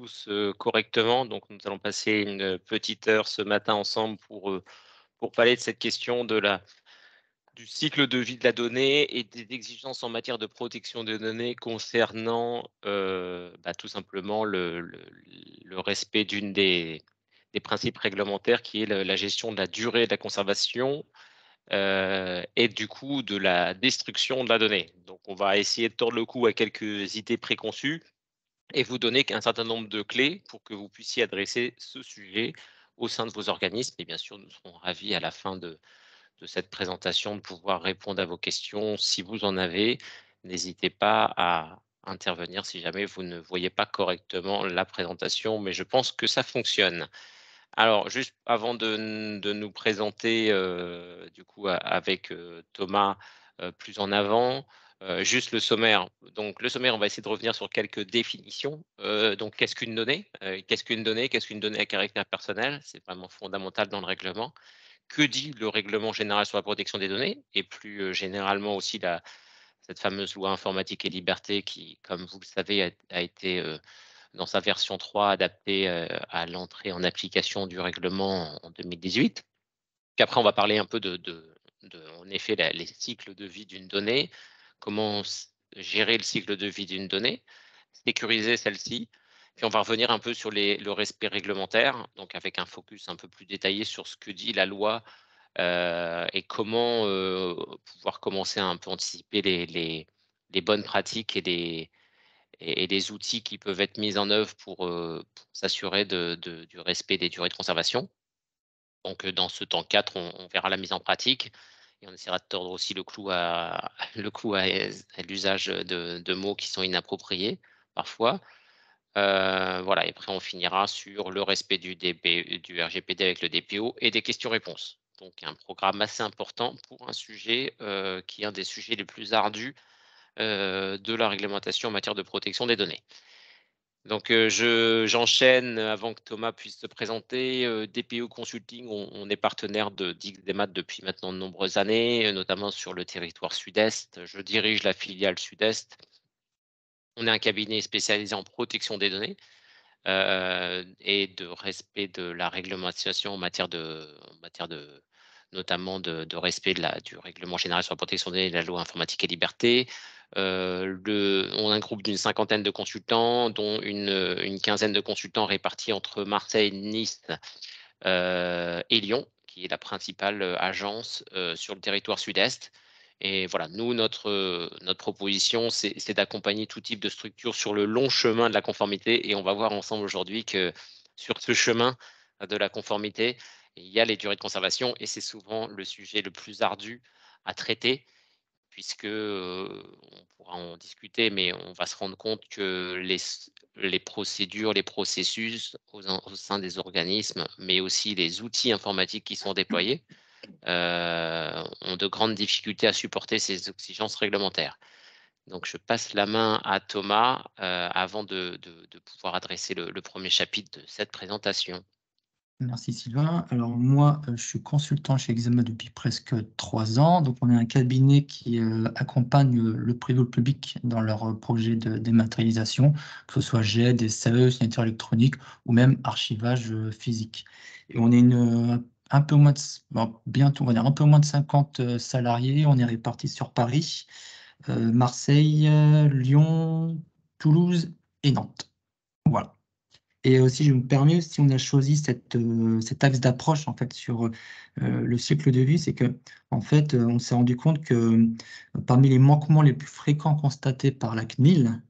tous correctement. Donc, nous allons passer une petite heure ce matin ensemble pour parler de cette question du cycle de vie de la donnée et des exigences en matière de protection des données concernant tout simplement le respect d'une des principes réglementaires qui est la gestion de la durée de la conservation et du coup de la destruction de la donnée. Donc, on va essayer de tordre le cou à quelques idées préconçues et vous donner un certain nombre de clés pour que vous puissiez adresser ce sujet au sein de vos organismes. Et bien sûr, nous serons ravis à la fin de cette présentation de pouvoir répondre à vos questions. Si vous en avez, n'hésitez pas à intervenir si jamais vous ne voyez pas correctement la présentation, mais je pense que ça fonctionne. Alors, juste avant de nous présenter, du coup, avec Thomas plus en avant, juste le sommaire. Donc, le sommaire, on va essayer de revenir sur quelques définitions. Donc, qu'est-ce qu'une donnée? Qu'est-ce qu'une donnée? Qu'est-ce qu'une donnée à caractère personnel? C'est vraiment fondamental dans le règlement. Que dit le règlement général sur la protection des données? Et plus généralement aussi cette fameuse loi informatique et liberté qui, comme vous le savez, a été dans sa version 3 adaptée à l'entrée en application du règlement en 2018. Puis après, on va parler un peu en effet, les cycles de vie d'une donnée, comment gérer le cycle de vie d'une donnée, sécuriser celle-ci. Puis on va revenir un peu sur le respect réglementaire, donc avec un focus un peu plus détaillé sur ce que dit la loi et comment pouvoir commencer à un peu anticiper les bonnes pratiques et les outils qui peuvent être mis en œuvre pour s'assurer du respect des durées de conservation. Donc, dans ce temps 4, on verra la mise en pratique et on essaiera de tordre aussi le clou à l'usage de mots qui sont inappropriés parfois. Voilà, et après on finira sur le respect du RGPD avec le DPO et des questions-réponses. Donc un programme assez important pour un sujet qui est un des sujets les plus ardus de la réglementation en matière de protection des données. Donc, j'enchaîne avant que Thomas puisse se présenter. DPO Consulting, on est partenaire de DXDMAT depuis maintenant de nombreuses années, notamment sur le territoire sud-est. Je dirige la filiale sud-est. On est un cabinet spécialisé en protection des données et de respect de la réglementation en matière notamment de respect du règlement général sur la protection des données et de la loi informatique et liberté. On a un groupe d'une 50aine de consultants, dont une quinzaine de consultants répartis entre Marseille, Nice et Lyon, qui est la principale agence sur le territoire sud-est. Et voilà, nous, notre proposition, c'est d'accompagner tout type de structure sur le long chemin de la conformité. Et on va voir ensemble aujourd'hui que sur ce chemin de la conformité, il y a les durées de conservation et c'est souvent le sujet le plus ardu à traiter puisque on pourra en discuter, mais on va se rendre compte que les procédures, les processus au sein des organismes, mais aussi les outils informatiques qui sont déployés, ont de grandes difficultés à supporter ces exigences réglementaires. Donc, je passe la main à Thomas avant de pouvoir adresser le premier chapitre de cette présentation. Merci Sylvain. Alors moi, je suis consultant chez Exama depuis presque 3 ans. Donc on est un cabinet qui accompagne le privé ou le public dans leurs projets de dématérialisation, que ce soit GED, SAE, signature électronique ou même archivage physique. Et on est un peu moins bientôt, on va dire un peu moins de 50 salariés. On est répartis sur Paris, Marseille, Lyon, Toulouse et Nantes. Voilà. Et si je me permets, si on a choisi cet axe d'approche en fait sur le cycle de vie, c'est que en fait, on s'est rendu compte que parmi les manquements les plus fréquents constatés par la CNIL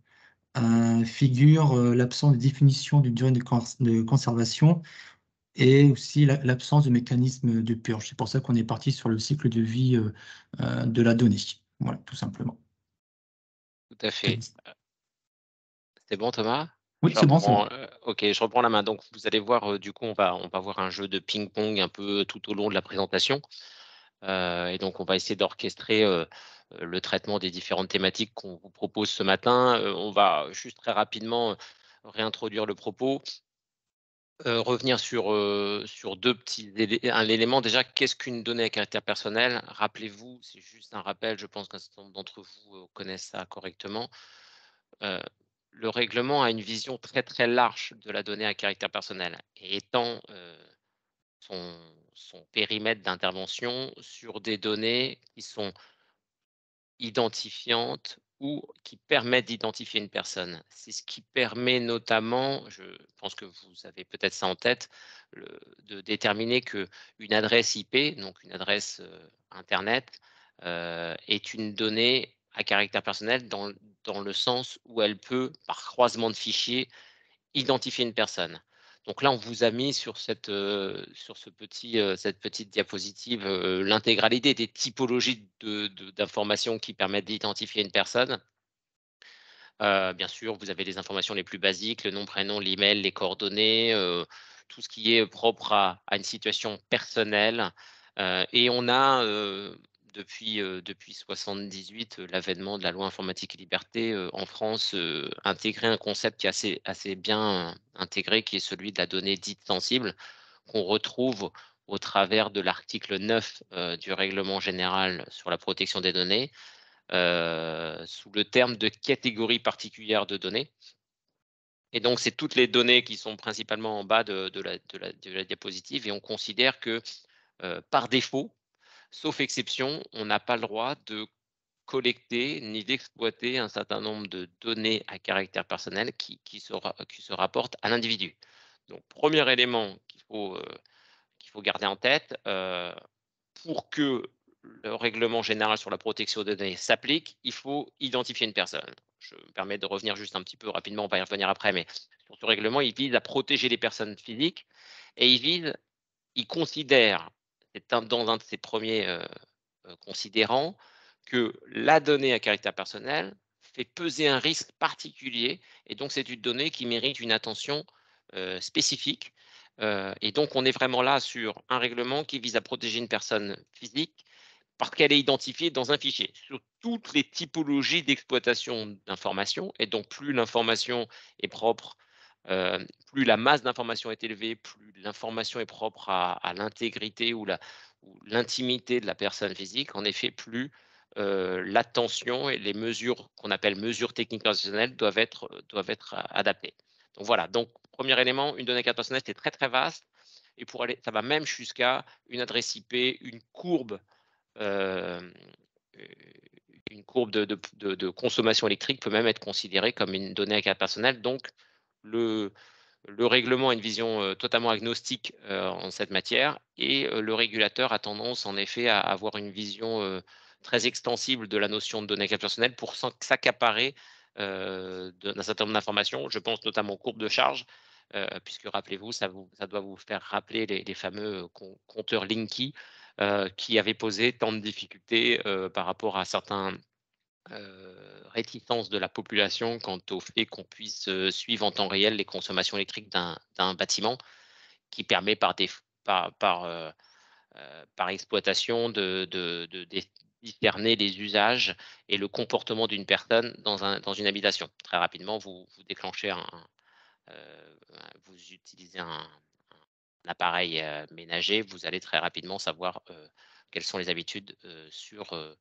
figure l'absence de définition d'une durée de conservation et aussi l'absence de mécanisme de purge. C'est pour ça qu'on est parti sur le cycle de vie de la donnée. Voilà, tout simplement. Tout à fait. C'est bon, Thomas? Oui, c'est bon, c'est bon. OK, je reprends la main. Donc, vous allez voir, du coup, on va voir un jeu de ping-pong un peu tout au long de la présentation. Et donc, on va essayer d'orchestrer le traitement des différentes thématiques qu'on vous propose ce matin. On va juste très rapidement réintroduire le propos, revenir sur deux petits éléments. Déjà, qu'est-ce qu'une donnée à caractère personnel? Rappelez-vous, c'est juste un rappel, je pense qu'un certain nombre d'entre vous connaissent ça correctement. le règlement a une vision très, très large de la donnée à caractère personnel et étend, son périmètre d'intervention sur des données qui sont identifiantes ou qui permettent d'identifier une personne. C'est ce qui permet notamment, je pense que vous avez peut-être ça en tête, de déterminer qu'une adresse IP, donc une adresse Internet, est une donnée à caractère personnel dans le sens où elle peut, par croisement de fichiers, identifier une personne. Donc là, on vous a mis sur sur cette petite diapositive, l'intégralité des typologies d'informations qui permettent d'identifier une personne. Bien sûr, vous avez les informations les plus basiques, le nom, prénom, l'email, les coordonnées, tout ce qui est propre à une situation personnelle. Et on a, depuis 78, l'avènement de la loi informatique et liberté, en France, intégré un concept qui est assez bien intégré, qui est celui de la donnée dite sensible, qu'on retrouve au travers de l'article 9, du règlement général sur la protection des données, sous le terme de catégorie particulière de données. Et donc, c'est toutes les données qui sont principalement en bas de la diapositive, et on considère que, par défaut, sauf exception, on n'a pas le droit de collecter ni d'exploiter un certain nombre de données à caractère personnel qui se rapportent à l'individu. Donc, premier élément qu'il faut garder en tête, pour que le règlement général sur la protection des données s'applique, il faut identifier une personne. Je me permets de revenir juste un petit peu rapidement, on va y revenir après, mais sur ce règlement, il vise à protéger les personnes physiques et il considère, dans un de ses premiers considérants, que la donnée à caractère personnel fait peser un risque particulier, et donc c'est une donnée qui mérite une attention spécifique. Et donc on est vraiment là sur un règlement qui vise à protéger une personne physique parce qu'elle est identifiée dans un fichier sur toutes les typologies d'exploitation d'informations. Et donc plus l'information est propre, plus la masse d'informations est élevée, plus l'information est propre à l'intégrité ou l'intimité de la personne physique. En effet, plus l'attention et les mesures qu'on appelle mesures techniques personnelles doivent être adaptées. Donc voilà, donc premier élément, une donnée à caractère personnel, c'est très très vaste, et pour aller, ça va même jusqu'à une adresse IP, Hem, une courbe de consommation électrique peut même être considérée comme une donnée à caractère personnel. Donc le le règlement a une vision, totalement agnostique, en cette matière, et le régulateur a tendance en effet à avoir une vision, très extensible de la notion de données à caractère personnel pour s'accaparer, d'un certain nombre d'informations. Je pense notamment aux courbes de charge, puisque rappelez-vous, ça doit vous faire rappeler les fameux, compteurs Linky, qui avaient posé tant de difficultés, par rapport à certains réticence de la population quant au fait qu'on puisse, suivre en temps réel les consommations électriques d'un bâtiment, qui permet par exploitation de discerner les usages et le comportement d'une personne dans une habitation. Très rapidement, vous déclenchez vous utilisez un appareil, ménager, vous allez très rapidement savoir, quelles sont les habitudes, sur, heu,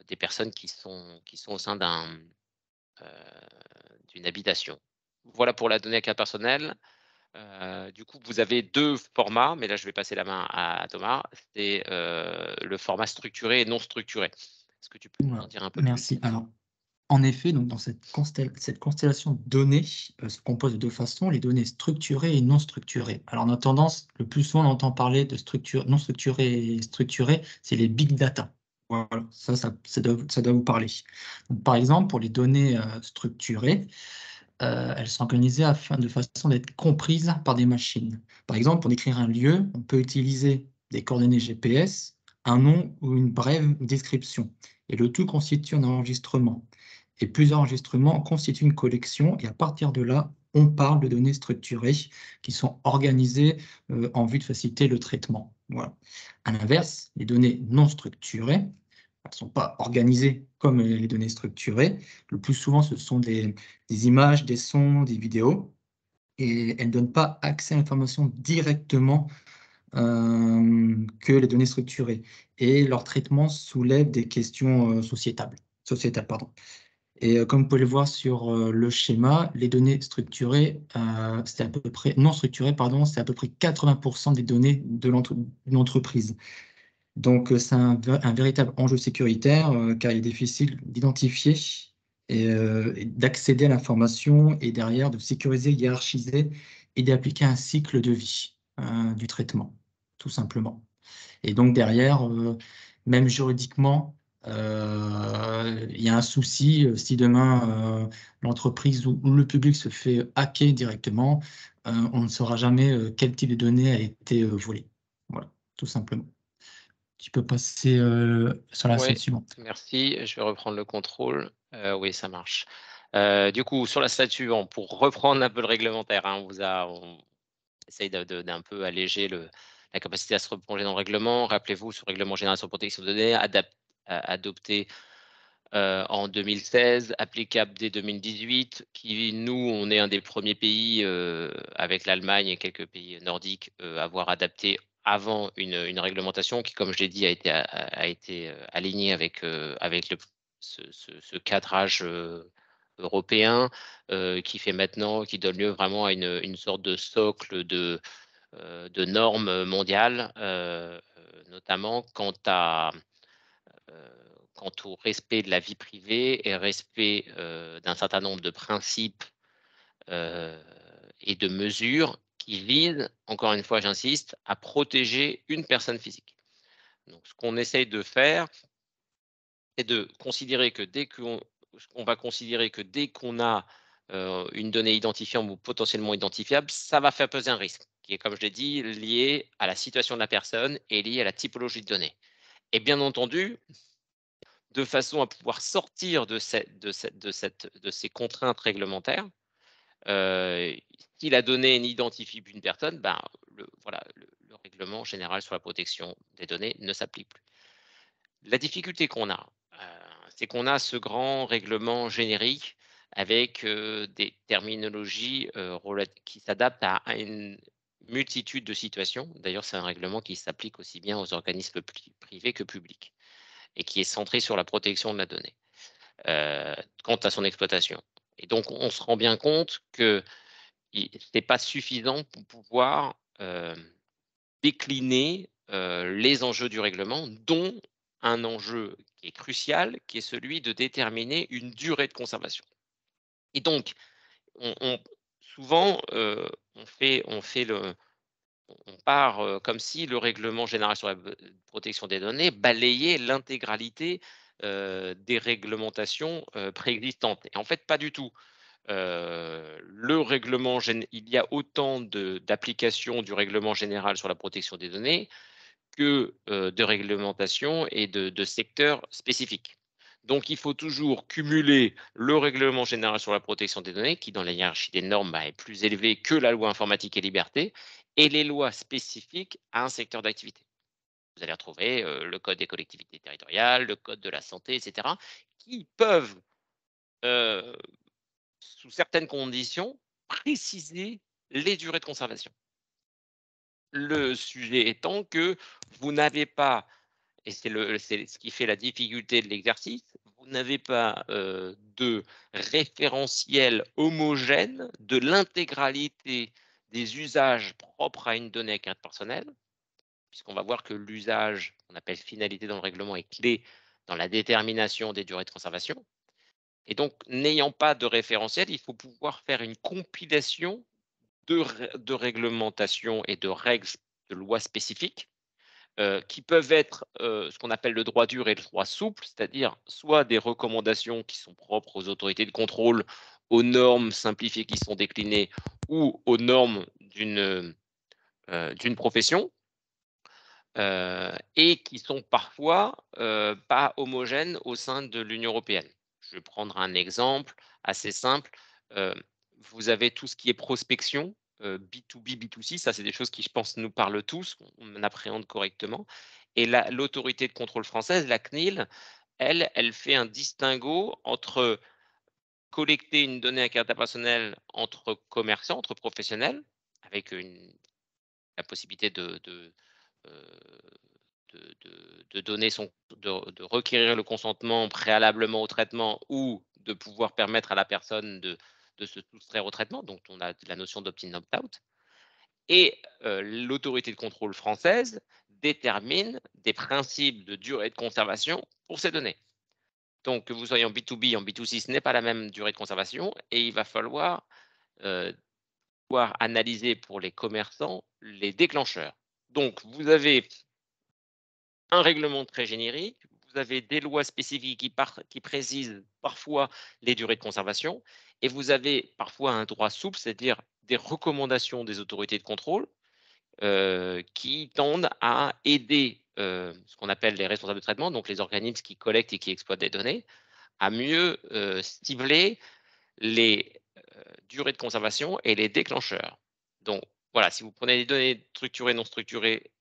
des personnes qui sont au sein heu, d'une habitation. Voilà pour la donnée à caractère personnel. Du coup, vous avez 2 formats, mais là, je vais passer la main à Thomas. C'est, le format structuré et non structuré. Est-ce que tu peux nous en Voilà, dire un peu plus? merci. Alors, en effet, donc dans cette constellation de données, se compose de 2 façons, les données structurées et non structurées. Alors on a tendance, le plus souvent on entend parler de structure non structurées et structurées, c'est les big data. Voilà, ça doit vous parler. Donc par exemple, pour les données, structurées, elles sont organisées de façon d'être comprises par des machines. Par exemple, pour décrire un lieu, on peut utiliser des coordonnées GPS, un nom ou une brève description, et le tout constitue un enregistrement. Et plusieurs enregistrements constituent une collection, et à partir de là, on parle de données structurées qui sont organisées en vue de faciliter le traitement. Voilà. À l'inverse, les données non structurées, elles ne sont pas organisées comme les données structurées. Le plus souvent, ce sont des images, des sons, des vidéos, et elles ne donnent pas accès à l'information directement que les données structurées. Et leur traitement soulève des questions sociétales. Pardon. Et comme vous pouvez le voir sur le schéma, les données structurées, c'est à peu près, non structurées, pardon, c'est à peu près 80% des données d'une entreprise. Donc, c'est un véritable enjeu sécuritaire car il est difficile d'identifier et d'accéder à l'information et derrière de sécuriser, hiérarchiser et d'appliquer un cycle de vie du traitement, tout simplement. Et donc derrière, même juridiquement, il y a un souci si demain l'entreprise ou le public se fait hacker directement, on ne saura jamais quel type de données a été volé. Voilà, tout simplement. Tu peux passer sur la slide Oui, suivante. merci. Je vais reprendre le contrôle. Oui, ça marche. Du coup, sur la slide suivante, pour reprendre un peu le réglementaire, hein, on essaye d'un peu alléger la capacité à se replonger dans le règlement. Rappelez-vous, ce règlement général sur la protection des données, adopté en 2016, applicable dès 2018, qui, nous, on est un des premiers pays, avec l'Allemagne et quelques pays nordiques, à avoir adapté avant une réglementation qui, comme je l'ai dit, a été alignée avec ce cadrage européen, qui donne lieu vraiment à une sorte de socle de normes mondiales, notamment quant au respect de la vie privée et respect d'un certain nombre de principes et de mesures qui visent, encore une fois, j'insiste, à protéger une personne physique. Donc, ce qu'on essaye de faire, c'est de considérer que on va considérer que dès qu'on a une donnée identifiable ou potentiellement identifiable, ça va faire peser un risque, qui est, comme je l'ai dit, lié à la situation de la personne et lié à la typologie de données. Et bien entendu, de façon à pouvoir sortir de ces contraintes réglementaires, si la donnée n'identifie plus une personne, ben, le règlement général sur la protection des données ne s'applique plus. La difficulté qu'on a, c'est qu'on a ce grand règlement générique avec des terminologies qui s'adaptent à une multitude de situations. D'ailleurs, c'est un règlement qui s'applique aussi bien aux organismes privés que publics et qui est centré sur la protection de la donnée quant à son exploitation. Et donc, on se rend bien compte que ce n'est pas suffisant pour pouvoir décliner les enjeux du règlement, dont un enjeu qui est crucial, qui est celui de déterminer une durée de conservation. Et donc, souvent, on part comme si le règlement général sur la protection des données balayait l'intégralité des réglementations préexistantes. Et en fait, pas du tout. Il y a autant d'applications du règlement général sur la protection des données que de réglementations et de secteurs spécifiques. Donc, il faut toujours cumuler le règlement général sur la protection des données, qui dans la hiérarchie des normes est plus élevé que la loi informatique et liberté, et les lois spécifiques à un secteur d'activité. Vous allez retrouver le code des collectivités territoriales, le code de la santé, etc., qui peuvent, sous certaines conditions, préciser les durées de conservation. Le sujet étant que vous n'avez pas, et c'est ce qui fait la difficulté de l'exercice, vous n'avez pas de référentiel homogène de l'intégralité des usages propres à une donnée à caractère personnel, puisqu'on va voir que l'usage, qu'on appelle finalité dans le règlement, est clé dans la détermination des durées de conservation. Et donc, n'ayant pas de référentiel, il faut pouvoir faire une compilation de réglementations et de règles de lois spécifiques qui peuvent être ce qu'on appelle le droit dur et le droit souple, c'est-à-dire soit des recommandations qui sont propres aux autorités de contrôle, aux normes simplifiées qui sont déclinées ou aux normes d'une profession, et qui sont parfois pas homogènes au sein de l'Union européenne. Je vais prendre un exemple assez simple. Vous avez tout ce qui est prospection, B2B, B2C, ça c'est des choses qui, je pense, nous parlent tous, on appréhende correctement. Et l'autorité de contrôle française, la CNIL, elle fait un distinguo entre collecter une donnée à caractère personnel entre commerçants, entre professionnels, avec la possibilité de donner de requérir le consentement préalablement au traitement ou de pouvoir permettre à la personne de se soustraire au traitement. Donc, on a la notion d'opt-in, opt-out. Et l'autorité de contrôle française détermine des principes de durée de conservation pour ces données. Donc, que vous soyez en B2B, en B2C, ce n'est pas la même durée de conservation et il va falloir pouvoir analyser pour les commerçants les déclencheurs. Donc, vous avez un règlement très générique, vous avez des lois spécifiques qui précisent parfois les durées de conservation et vous avez parfois un droit souple, c'est-à-dire des recommandations des autorités de contrôle qui tendent à aider ce qu'on appelle les responsables de traitement, donc les organismes qui collectent et qui exploitent des données, à mieux cibler les durées de conservation et les déclencheurs. Donc voilà, si vous prenez des données structurées, non structurées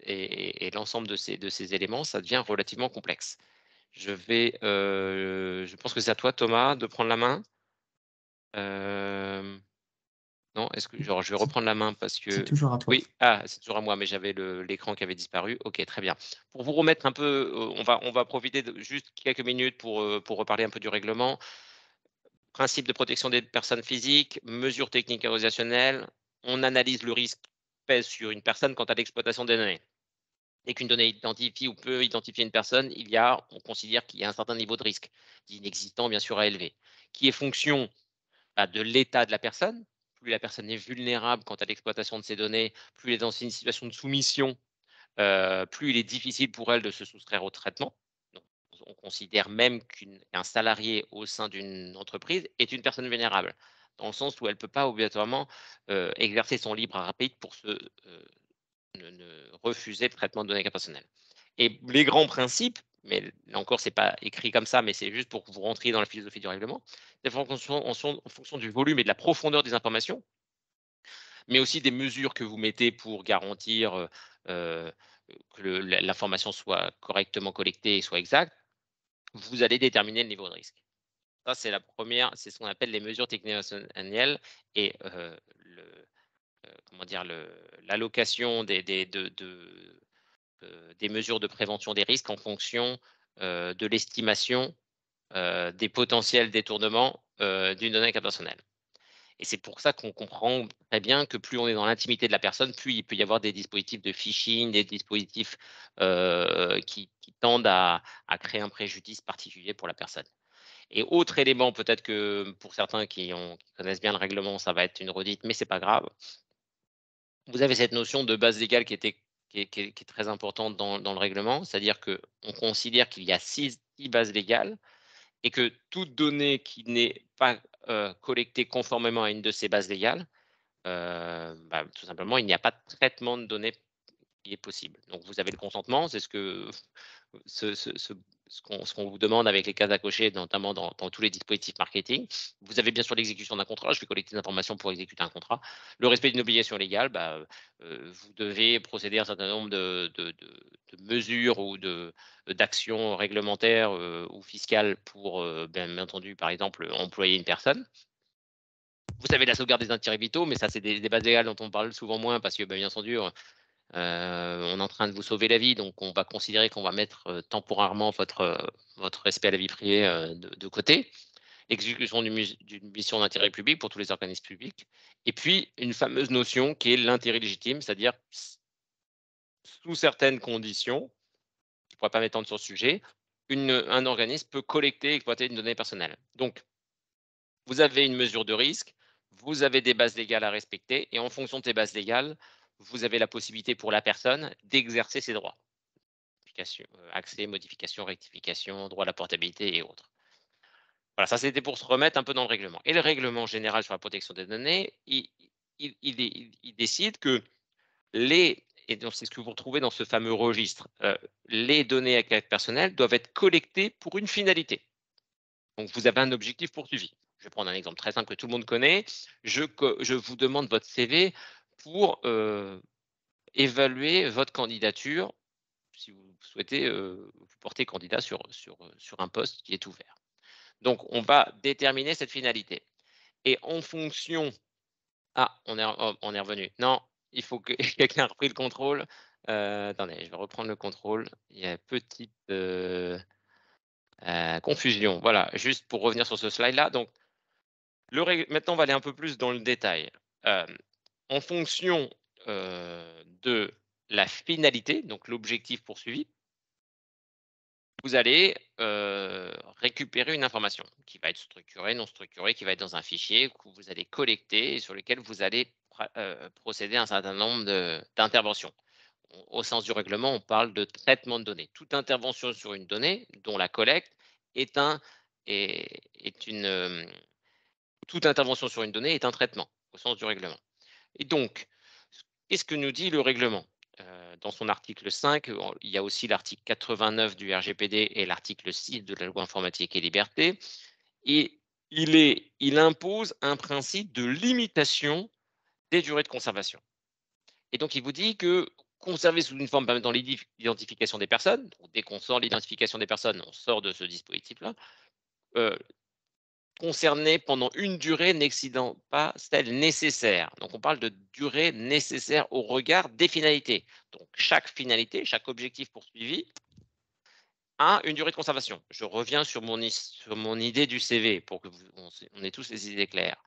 et l'ensemble de ces éléments, ça devient relativement complexe. Je pense que c'est à toi, Thomas, de prendre la main. Non, est-ce que je vais reprendre la main parce C'est que toujours à toi. oui, c'est toujours à moi, mais j'avais l'écran qui avait disparu. OK, très bien. Pour vous remettre un peu, on va profiter de juste quelques minutes pour reparler un peu du règlement. Principe de protection des personnes physiques, mesures techniques et organisationnelles. On analyse le risque qui pèse sur une personne quant à l'exploitation des données. Dès qu'une donnée identifie ou peut identifier une personne, on considère qu'il y a un certain niveau de risque, d'inexistant bien sûr à élever, qui est fonction de l'état de la personne. Plus la personne est vulnérable quant à l'exploitation de ces données, plus elle est dans une situation de soumission, plus il est difficile pour elle de se soustraire au traitement. Donc, on considère même qu'un salarié au sein d'une entreprise est une personne vulnérable, dans le sens où elle ne peut pas obligatoirement exercer son libre arbitre pour ne refuser le traitement de données personnelles. Et les grands principes, mais là encore, ce n'est pas écrit comme ça, mais c'est juste pour que vous rentriez dans la philosophie du règlement, c'est en fonction du volume et de la profondeur des informations, mais aussi des mesures que vous mettez pour garantir que l'information soit correctement collectée et soit exacte, vous allez déterminer le niveau de risque. Ça, c'est la première, c'est ce qu'on appelle les mesures technico-annuelles et l'allocation des mesures de prévention des risques en fonction de l'estimation des potentiels détournements d'une donnée personnelle. Et c'est pour ça qu'on comprend très bien que plus on est dans l'intimité de la personne, plus il peut y avoir des dispositifs de phishing, des dispositifs qui tendent à créer un préjudice particulier pour la personne. Et autre élément, peut-être que pour certains qui connaissent bien le règlement, ça va être une redite, mais c'est pas grave. Vous avez cette notion de base légale qui est très importante dans le règlement, c'est-à-dire qu'on considère qu'il y a six bases légales et que toute donnée qui n'est pas collectée conformément à une de ces bases légales, tout simplement, il n'y a pas de traitement de données qui est possible. Donc, vous avez le consentement, c'est ce qu'on vous demande avec les cases à cocher, notamment dans tous les dispositifs marketing. Vous avez bien sûr l'exécution d'un contrat. Je vais collecter des informations pour exécuter un contrat. Le respect d'une obligation légale, vous devez procéder à un certain nombre de mesures ou d'actions réglementaires ou fiscales pour, bien entendu, par exemple, employer une personne. Vous savez la sauvegarde des intérêts vitaux, mais ça, c'est des bases légales dont on parle souvent moins parce que, bien entendu, on est en train de vous sauver la vie, donc on va considérer qu'on va mettre temporairement votre respect à la vie privée de côté. Exécution d'une mission d'intérêt public pour tous les organismes publics. Et puis, une fameuse notion qui est l'intérêt légitime, c'est-à-dire, sous certaines conditions, je ne pourrais pas m'étendre sur le sujet, un organisme peut collecter et exploiter une donnée personnelle. Donc, vous avez une mesure de risque, vous avez des bases légales à respecter, et en fonction de ces bases légales, vous avez la possibilité pour la personne d'exercer ses droits. Accès, modification, rectification, droit à la portabilité et autres. Voilà, ça c'était pour se remettre un peu dans le règlement. Et le règlement général sur la protection des données, il décide que et donc c'est ce que vous retrouvez dans ce fameux registre, les données à caractère personnel doivent être collectées pour une finalité. Donc vous avez un objectif poursuivi. Je vais prendre un exemple très simple que tout le monde connaît. Je vous demande votre CV pour évaluer votre candidature si vous souhaitez vous porter candidat sur un poste qui est ouvert. Donc, on va déterminer cette finalité. Et en fonction… Ah, on est revenu. Non, il faut que quelqu'un ait repris le contrôle. Attendez, je vais reprendre le contrôle. Il y a petite, confusion. Voilà, juste pour revenir sur ce slide-là. Donc maintenant, on va aller un peu plus dans le détail. En fonction, de la finalité, donc l'objectif poursuivi, vous allez, récupérer une information qui va être structurée, non structurée, qui va être dans un fichier que vous allez collecter et sur lequel vous allez procéder à un certain nombre d'interventions. Au sens du règlement, on parle de traitement de données. Toute intervention sur une donnée, dont la collecte, est un est est une, toute intervention sur une donnée est un traitement, au sens du règlement. Et donc, qu'est-ce que nous dit le règlement? Dans son article 5, il y a aussi l'article 89 du RGPD et l'article 6 de la loi informatique et liberté. Et il impose un principe de limitation des durées de conservation. Et donc, il vous dit que conserver sous une forme permettant l'identification des personnes, donc dès qu'on sort l'identification des personnes, on sort de ce dispositif-là, concerné pendant une durée n'excédant pas celle nécessaire. Donc, on parle de durée nécessaire au regard des finalités. Donc, chaque finalité, chaque objectif poursuivi a une durée de conservation. Je reviens sur mon idée du CV pour que on ait tous les idées claires.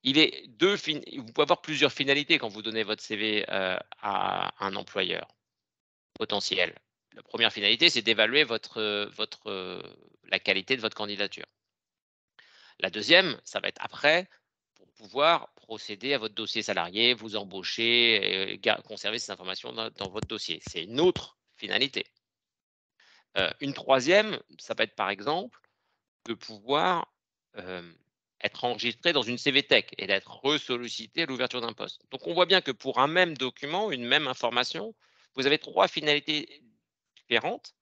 Vous pouvez avoir plusieurs finalités quand vous donnez votre CV à un employeur potentiel. La première finalité, c'est d'évaluer la qualité de votre candidature. La deuxième, ça va être après, pour pouvoir procéder à votre dossier salarié, vous embaucher et conserver ces informations dans votre dossier. C'est une autre finalité. Une troisième, ça va être par exemple de pouvoir être enregistré dans une CVTech et d'être ressollicité à l'ouverture d'un poste. Donc on voit bien que pour un même document, une même information, vous avez trois finalités différentes,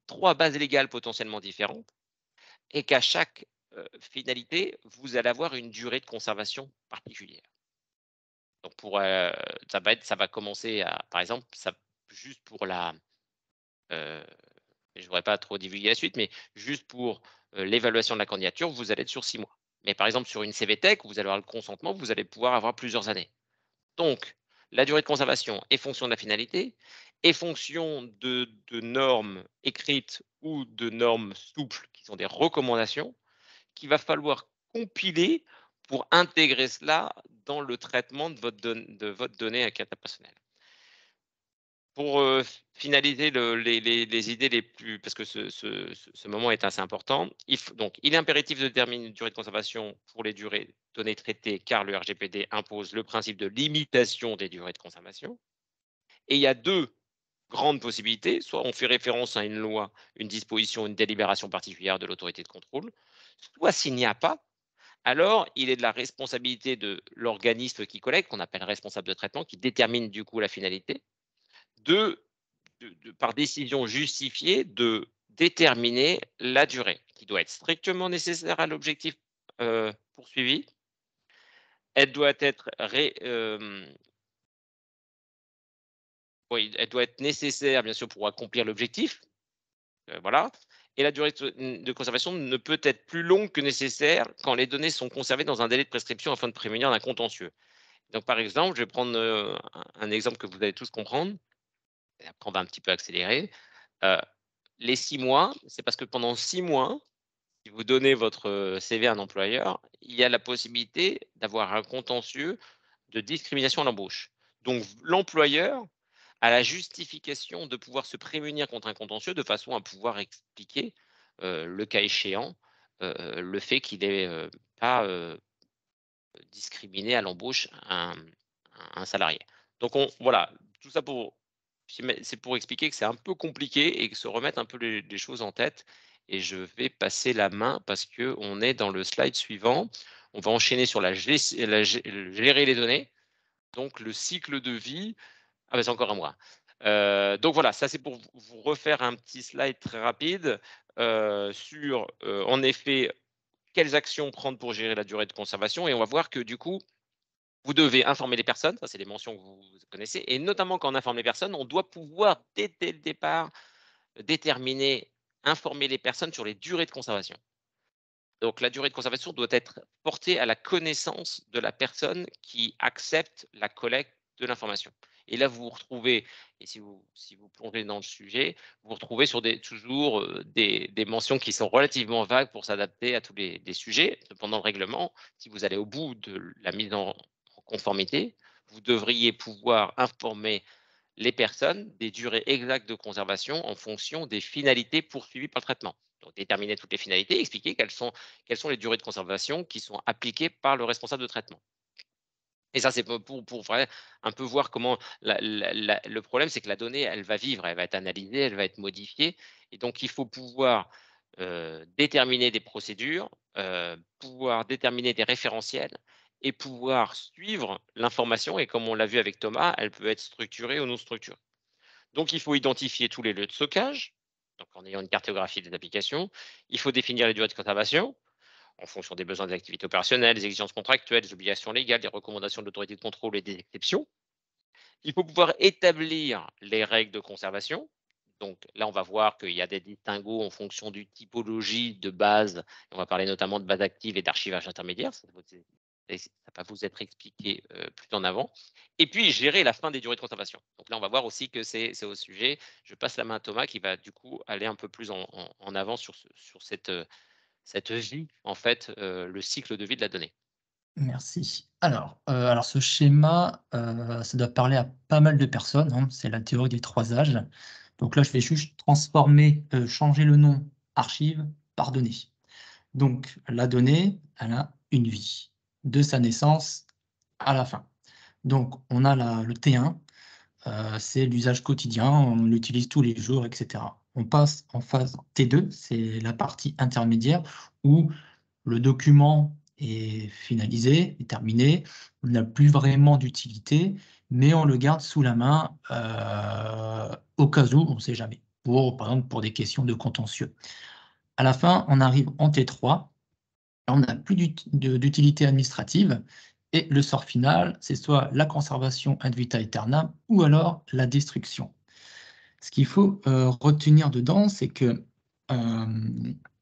trois bases légales potentiellement différentes, et qu'à chaque finalité, vous allez avoir une durée de conservation particulière. Donc ça va commencer à, par exemple, juste pour je ne voudrais pas trop divulguer la suite, mais juste pour l'évaluation de la candidature, vous allez être sur 6 mois. Mais par exemple, sur une CVTech, vous allez avoir le consentement, vous allez pouvoir avoir plusieurs années. Donc, la durée de conservation est fonction de la finalité, est fonction de normes écrites ou de normes souples qui sont des recommandations qu'il va falloir compiler pour intégrer cela dans le traitement de votre donnée à caractère personnel. Pour finaliser les idées les plus, parce que ce moment est assez important, il est impératif de déterminer une durée de conservation pour les durées données traitées, car le RGPD impose le principe de limitation des durées de conservation. Et il y a deux grandes possibilités, soit on fait référence à une loi, une disposition, une délibération particulière de l'autorité de contrôle, soit s'il n'y a pas, alors il est de la responsabilité de l'organisme qui collecte, qu'on appelle responsable de traitement, qui détermine du coup la finalité, par décision justifiée, de déterminer la durée, qui doit être strictement nécessaire à l'objectif poursuivi. Elle doit être oui, elle doit être nécessaire, bien sûr, pour accomplir l'objectif. Voilà. Et la durée de conservation ne peut être plus longue que nécessaire quand les données sont conservées dans un délai de prescription afin de prévenir d'un contentieux. Donc, par exemple, je vais prendre un exemple que vous allez tous comprendre, et après on va un petit peu accélérer. Les 6 mois, c'est parce que pendant 6 mois, si vous donnez votre CV à un employeur, il y a la possibilité d'avoir un contentieux de discrimination à l'embauche. Donc l'employeur a la justification de pouvoir se prémunir contre un contentieux de façon à pouvoir expliquer, le cas échéant, le fait qu'il n'ait pas discriminé à l'embauche un salarié. Donc voilà, tout ça c'est pour expliquer que c'est un peu compliqué et que se remettre un peu les choses en tête. Et je vais passer la main parce qu'on est dans le slide suivant. On va enchaîner sur gérer les données. Donc le cycle de vie. Ah bah, c'est encore à moi. Donc voilà, ça c'est pour vous refaire un petit slide très rapide sur, en effet, quelles actions prendre pour gérer la durée de conservation. Et on va voir que du coup, vous devez informer les personnes, ça c'est les mentions que vous connaissez, et notamment quand on informe les personnes, on doit pouvoir dès le départ déterminer, informer les personnes sur les durées de conservation. Donc la durée de conservation doit être portée à la connaissance de la personne qui accepte la collecte de l'information. Et là, vous vous retrouvez, et si vous plongez dans le sujet, vous vous retrouvez sur toujours des mentions qui sont relativement vagues pour s'adapter à tous les sujets. Cependant, le règlement, si vous allez au bout de la mise en conformité, vous devriez pouvoir informer les personnes des durées exactes de conservation en fonction des finalités poursuivies par le traitement. Donc, déterminer toutes les finalités, expliquer quelles sont les durées de conservation qui sont appliquées par le responsable de traitement. Et ça, c'est pour un peu voir comment le problème, c'est que la donnée, elle va vivre, elle va être analysée, elle va être modifiée. Et donc, il faut pouvoir déterminer des procédures, pouvoir déterminer des référentiels et pouvoir suivre l'information. Et comme on l'a vu avec Thomas, elle peut être structurée ou non structurée. Donc, il faut identifier tous les lieux de stockage, donc en ayant une cartographie des applications. Il faut définir les durées de conservation en fonction des besoins des activités opérationnelles, des exigences contractuelles, des obligations légales, des recommandations de l'autorité de contrôle et des exceptions. Il faut pouvoir établir les règles de conservation. Donc là, on va voir qu'il y a des distinguos en fonction du typologie de base. On va parler notamment de base active et d'archivage intermédiaire. Ça va vous être expliqué plus en avant. Et puis, gérer la fin des durées de conservation. Donc là, on va voir aussi que c'est au sujet. Je passe la main à Thomas qui va du coup aller un peu plus en avant sur cette vie, en fait, le cycle de vie de la donnée. Merci. Alors ce schéma, ça doit parler à pas mal de personnes, hein. C'est la théorie des 3 âges. Donc là, je vais juste changer le nom archive par donnée. Donc la donnée, elle a une vie, de sa naissance à la fin. Donc on a le T1, c'est l'usage quotidien, on l'utilise tous les jours, et cetera. On passe en phase T2, c'est la partie intermédiaire où le document est finalisé, est terminé, on n'a plus vraiment d'utilité, mais on le garde sous la main au cas où, on ne sait jamais, par exemple pour des questions de contentieux. À la fin, on arrive en T3, on n'a plus d'utilité administrative, et le sort final, c'est soit la conservation ad vitam aeternam ou alors la destruction. Ce qu'il faut retenir dedans, c'est que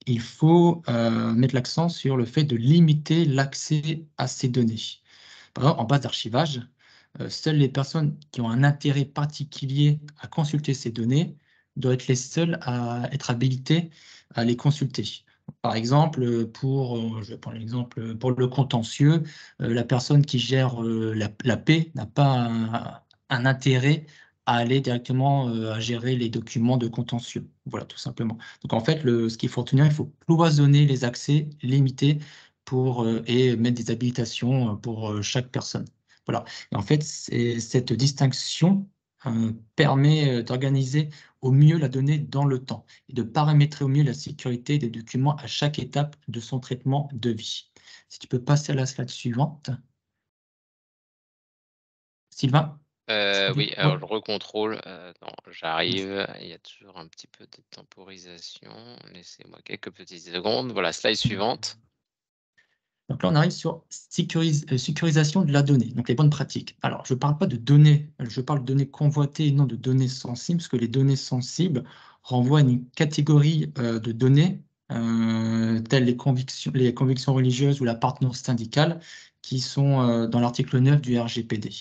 il faut mettre l'accent sur le fait de limiter l'accès à ces données. Par exemple, en base d'archivage, seules les personnes qui ont un intérêt particulier à consulter ces données doivent être les seules à être habilitées à les consulter. Par exemple, je vais prendre l'exemple pour le contentieux, la personne qui gère la paix n'a pas un intérêt à aller directement à gérer les documents de contentieux. Voilà, tout simplement. Donc en fait, ce qu'il faut retenir, il faut cloisonner les accès, limiter et mettre des habilitations pour chaque personne. Voilà. Et en fait, cette distinction permet d'organiser au mieux la donnée dans le temps et de paramétrer au mieux la sécurité des documents à chaque étape de son traitement de vie. Si tu peux passer à la slide suivante. Sylvain? Oui, alors je recontrôle, non, j'arrive, il y a toujours un petit peu de temporisation. Laissez-moi quelques petites secondes. Voilà, slide suivante. Donc là, on arrive sur sécurisation de la donnée, donc les bonnes pratiques. Alors, je ne parle pas de données, je parle de données convoitées et non de données sensibles, parce que les données sensibles renvoient à une catégorie de données, telles les convictions religieuses ou l'appartenance syndicale, qui sont dans l'article 9 du RGPD.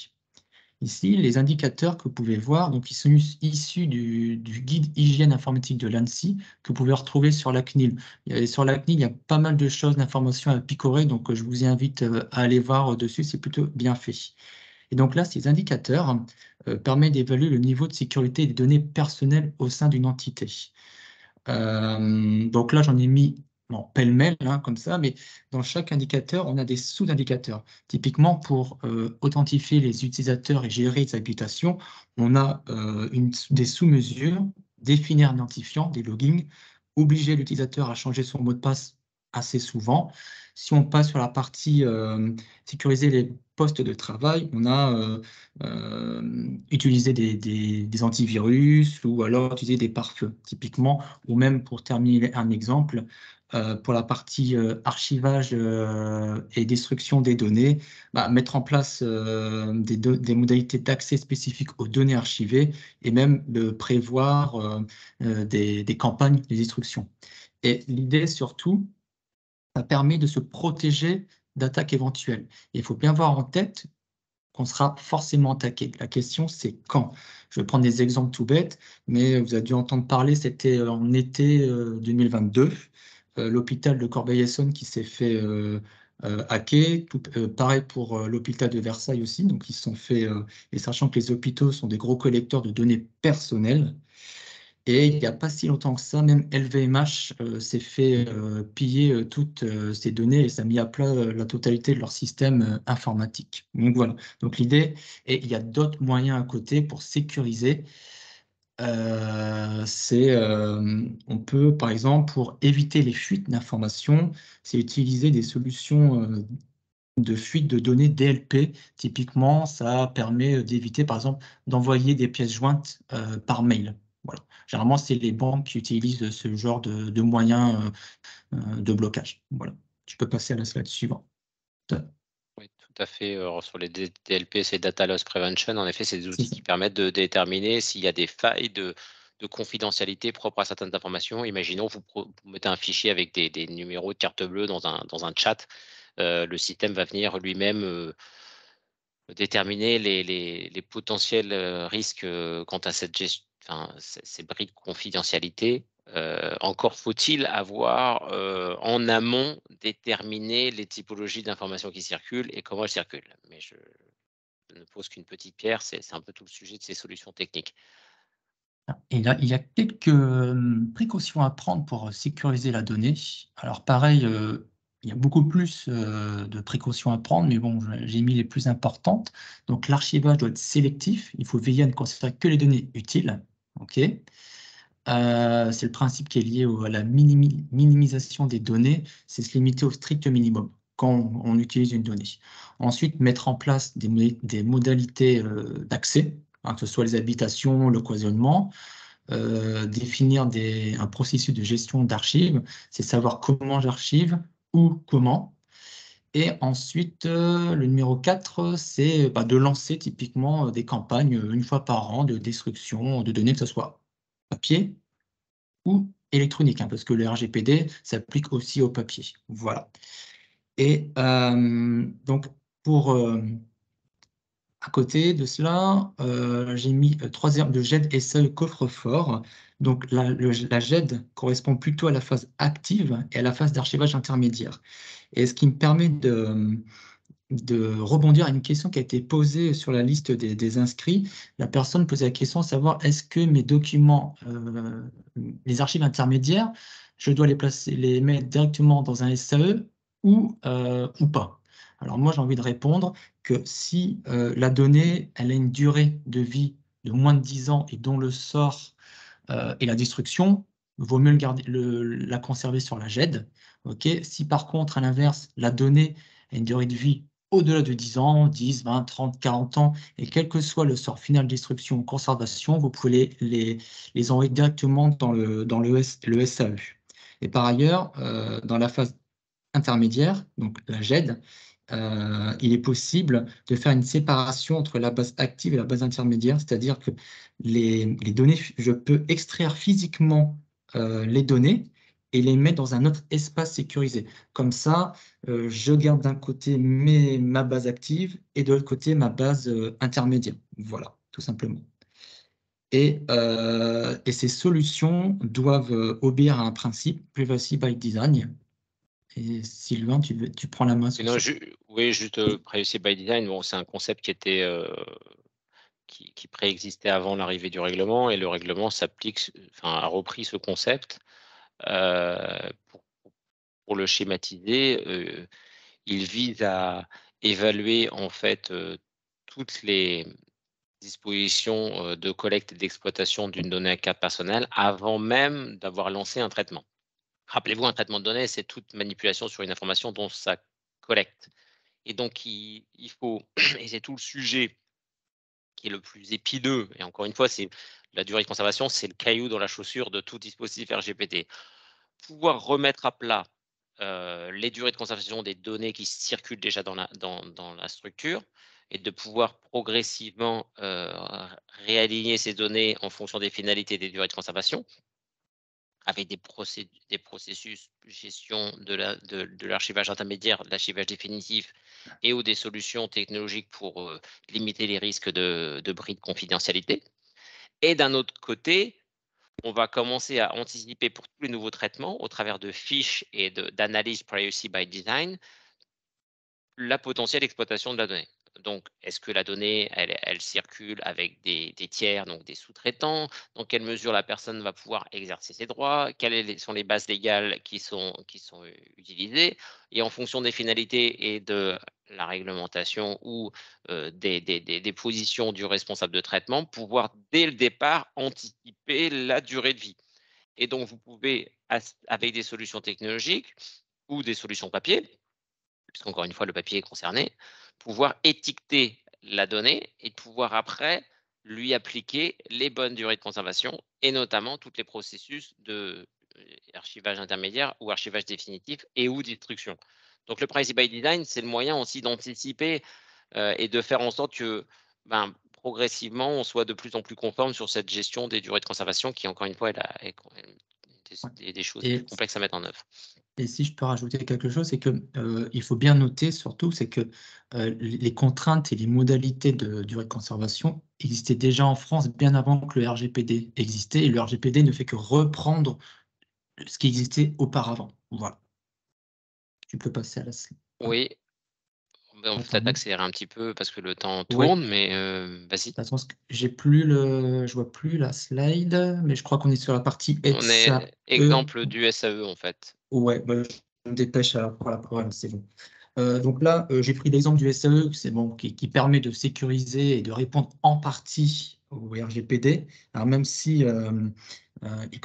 Ici, les indicateurs que vous pouvez voir, donc ils sont issus du guide hygiène informatique de l'ANSSI que vous pouvez retrouver sur la CNIL. Sur la CNIL, il y a pas mal de choses, d'informations à picorer, donc je vous invite à aller voir dessus, c'est plutôt bien fait. Et donc là, ces indicateurs permettent d'évaluer le niveau de sécurité des données personnelles au sein d'une entité. Donc là, j'en ai mis pêle-mêle, hein, comme ça, mais dans chaque indicateur, on a des sous-indicateurs. Typiquement, pour authentifier les utilisateurs et gérer les habilitations, on a des sous-mesures, définir un identifiant, des logins, obliger l'utilisateur à changer son mot de passe assez souvent. Si on passe sur la partie sécuriser les postes de travail, on a utilisé des antivirus ou alors utiliser des pare-feux, typiquement, ou même pour terminer un exemple, pour la partie archivage et destruction des données, mettre en place des modalités d'accès spécifiques aux données archivées et même de prévoir des campagnes de destruction. Et l'idée surtout, ça permet de se protéger d'attaques éventuelles. Et il faut bien avoir en tête qu'on sera forcément attaqué. La question, c'est quand. Je vais prendre des exemples tout bêtes, mais vous avez dû entendre parler, c'était en été 2022, l'hôpital de Corbeil-Essonnes qui s'est fait hacker. Pareil pour l'hôpital de Versailles aussi, donc ils se sont fait, et sachant que les hôpitaux sont des gros collecteurs de données personnelles, et il n'y a pas si longtemps que ça, même LVMH s'est fait piller toutes ces données et ça a mis à plat la totalité de leur système informatique. Donc voilà, donc l'idée, et il y a d'autres moyens à côté pour sécuriser. On peut, par exemple, pour éviter les fuites d'informations, c'est utiliser des solutions de fuite de données DLP. Typiquement, ça permet d'éviter, par exemple, d'envoyer des pièces jointes par mail. Voilà. Généralement, c'est les banques qui utilisent ce genre de moyens de blocage. Voilà. Tu peux passer à la slide suivante. Oui, tout à fait. Sur les DLP, c'est Data Loss Prevention. En effet, c'est des outils ça. qui permettent de déterminer s'il y a des failles de confidentialité propres à certaines informations. Imaginons, vous mettez un fichier avec des numéros de carte bleue dans un chat. Le système va venir lui-même déterminer les potentiels risques quant à ces bris de confidentialité. Encore faut-il avoir en amont déterminé les typologies d'informations qui circulent et comment elles circulent. Mais je ne pose qu'une petite pierre, c'est un peu tout le sujet de ces solutions techniques. Et là, il y a quelques précautions à prendre pour sécuriser la donnée. Alors pareil, il y a beaucoup plus de précautions à prendre, mais bon, j'ai mis les plus importantes. Donc l'archivage doit être sélectif. Il faut veiller à ne considérer que les données utiles. OK. C'est le principe qui est lié à la minimisation des données. C'est se limiter au strict minimum quand on utilise une donnée. Ensuite, mettre en place des modalités d'accès, hein, que ce soit les habitations, le cloisonnement, définir un processus de gestion d'archives, c'est savoir comment j'archive, où, comment. Et ensuite, le numéro 4, c'est de lancer typiquement des campagnes une fois par an de destruction de données, que ce soit papier ou électronique, hein, parce que le RGPD s'applique aussi au papier. Voilà. Et donc, à côté de cela, j'ai mis 3 exemples de GED et SAE coffre-fort. Donc, la GED correspond plutôt à la phase active et à la phase d'archivage intermédiaire. Et ce qui me permet de rebondir à une question qui a été posée sur la liste des inscrits. La personne posait la question de savoir est-ce que mes documents, les archives intermédiaires, je dois les mettre directement dans un SAE ou pas. Alors moi, j'ai envie de répondre que si la donnée, elle a une durée de vie de moins de 10 ans et dont le sort et la destruction, vaut mieux la conserver sur la GED. Okay. Si par contre, à l'inverse, la donnée a une durée de vie au-delà de 10 ans, 10, 20, 30, 40 ans, et quel que soit le sort final de destruction ou conservation, vous pouvez les envoyer directement dans le SAE. Et par ailleurs, dans la phase intermédiaire, donc la GED, il est possible de faire une séparation entre la base active et la base intermédiaire, c'est-à-dire que les données, je peux extraire physiquement les données et les mettre dans un autre espace sécurisé. Comme ça, je garde d'un côté ma base active et de l'autre côté ma base intermédiaire. Voilà, tout simplement. Et ces solutions doivent obéir à un principe, privacy by design. Et Sylvain, tu prends la main sur ça. Oui, juste Privacy by Design, bon, c'est un concept qui était qui préexistait avant l'arrivée du règlement, et le règlement a repris ce concept. Pour le schématiser, il vise à évaluer en fait toutes les dispositions de collecte et d'exploitation d'une donnée à caractère personnel avant même d'avoir lancé un traitement. Rappelez-vous, un traitement de données, c'est toute manipulation sur une information dont ça collecte. Et donc, il faut, et c'est tout le sujet qui est le plus épineux, et encore une fois, c'est la durée de conservation, c'est le caillou dans la chaussure de tout dispositif RGPD. Pouvoir remettre à plat les durées de conservation des données qui circulent déjà dans la structure, et de pouvoir progressivement réaligner ces données en fonction des finalités des durées de conservation, avec des processus de gestion de l'archivage intermédiaire, de l'archivage définitif et ou des solutions technologiques pour limiter les risques de bris de confidentialité. Et d'un autre côté, on va commencer à anticiper pour tous les nouveaux traitements au travers de fiches et d'analyse privacy by design la potentielle exploitation de la donnée. Donc, est-ce que la donnée, elle circule avec des tiers, donc des sous-traitants? Dans quelle mesure la personne va pouvoir exercer ses droits? Quelles sont les bases légales qui sont utilisées? Et en fonction des finalités et de la réglementation ou des positions du responsable de traitement, pouvoir dès le départ anticiper la durée de vie. Et donc, vous pouvez, avec des solutions technologiques ou des solutions papier, puisqu'encore une fois, le papier est concerné, pouvoir étiqueter la donnée et pouvoir après lui appliquer les bonnes durées de conservation et notamment tous les processus de archivage intermédiaire ou archivage définitif et ou destruction. Donc le privacy by design, c'est le moyen aussi d'anticiper et de faire en sorte que progressivement, on soit de plus en plus conforme sur cette gestion des durées de conservation qui, encore une fois, est des choses Et plus complexes à mettre en œuvre. Et si je peux rajouter quelque chose, c'est que il faut bien noter surtout, c'est que les contraintes et les modalités de durée de conservation existaient déjà en France bien avant que le RGPD existait, et le RGPD ne fait que reprendre ce qui existait auparavant. Voilà. Tu peux passer à la slide. Oui, on peut Attends, peut-être accélérer un petit peu parce que le temps oui. tourne, mais vas-y. Attends, je vois plus la slide, mais je crois qu'on est sur la partie On est SAE. exemple du SAE en fait. Ouais, bah, je me dépêche pour la parole, c'est bon. Donc là, j'ai pris l'exemple du SAE, c'est bon, qui permet de sécuriser et de répondre en partie au RGPD. Alors même si il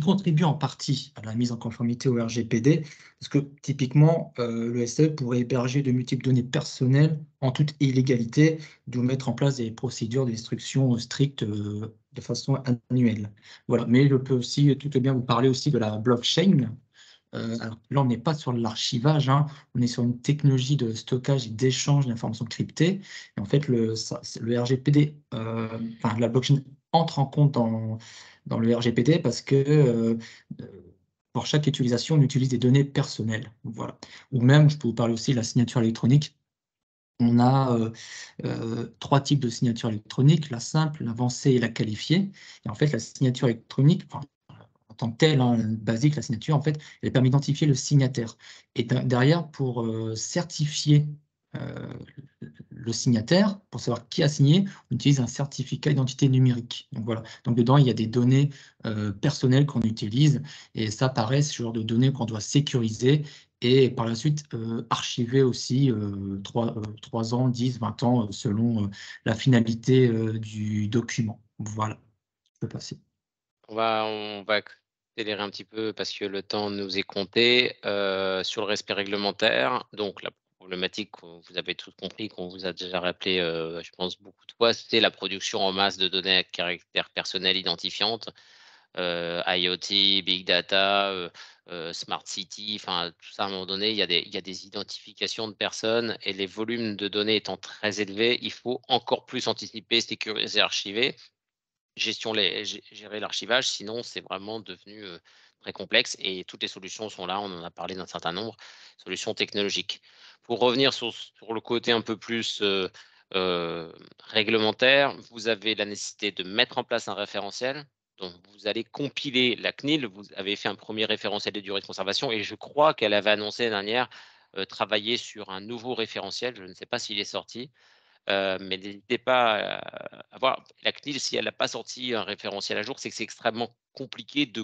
contribue en partie à la mise en conformité au RGPD, parce que typiquement, le SAE pourrait héberger de multiples données personnelles en toute illégalité, d'où mettre en place des procédures de destruction strictes de façon annuelle. Voilà. Mais je peux aussi tout bien vous parler aussi de la blockchain. Alors là, on n'est pas sur l'archivage, hein, on est sur une technologie de stockage et d'échange d'informations cryptées. Et en fait, le RGPD, enfin, la blockchain entre en compte dans le RGPD parce que pour chaque utilisation, on utilise des données personnelles. Voilà. Ou même, je peux vous parler aussi de la signature électronique. On a trois types de signature électronique, la simple, l'avancée et la qualifiée. Et en fait, la signature électronique, enfin, en tant que telle, hein, basique, la signature, en fait, elle permet d'identifier le signataire. Et derrière, pour certifier euh, le signataire, pour savoir qui a signé, on utilise un certificat d'identité numérique. Donc voilà. Donc dedans, il y a des données personnelles qu'on utilise. Et ça, pareil, c'est ce genre de données qu'on doit sécuriser et par la suite archiver aussi 3 ans, 10, 20 ans, selon la finalité du document. Voilà. Je peux passer. On va accélérer un petit peu parce que le temps nous est compté. Sur le respect réglementaire, donc la problématique, vous avez tous compris, qu'on vous a déjà rappelé, je pense beaucoup de fois, c'est la production en masse de données à caractère personnel identifiantes, IoT, big data, smart city, enfin tout ça à un moment donné, il y a des identifications de personnes et les volumes de données étant très élevés, il faut encore plus anticiper, sécuriser, archiver. Gérer l'archivage, sinon c'est vraiment devenu très complexe et toutes les solutions sont là, on en a parlé d'un certain nombre, solutions technologiques. Pour revenir sur le côté un peu plus réglementaire, vous avez la nécessité de mettre en place un référentiel. Donc vous allez compiler la CNIL, vous avez fait un premier référentiel de durée de conservation et je crois qu'elle avait annoncé l'année dernière travailler sur un nouveau référentiel, je ne sais pas s'il est sorti. Mais n'hésitez pas à voir. La CNIL, si elle n'a pas sorti un référentiel à jour, c'est que c'est extrêmement compliqué de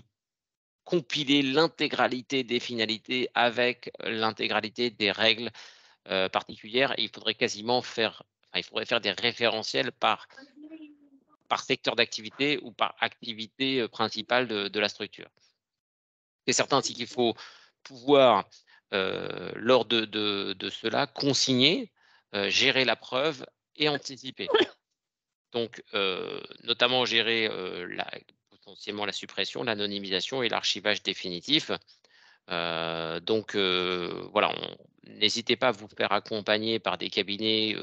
compiler l'intégralité des finalités avec l'intégralité des règles particulières. Et il faudrait quasiment il faudrait faire des référentiels par secteur d'activité ou par activité principale de la structure. C'est certain aussi qu'il faut pouvoir, lors de cela, consigner, gérer la preuve et anticiper. Donc, notamment gérer potentiellement la suppression, l'anonymisation et l'archivage définitif. Donc, voilà, n'hésitez pas à vous faire accompagner par des cabinets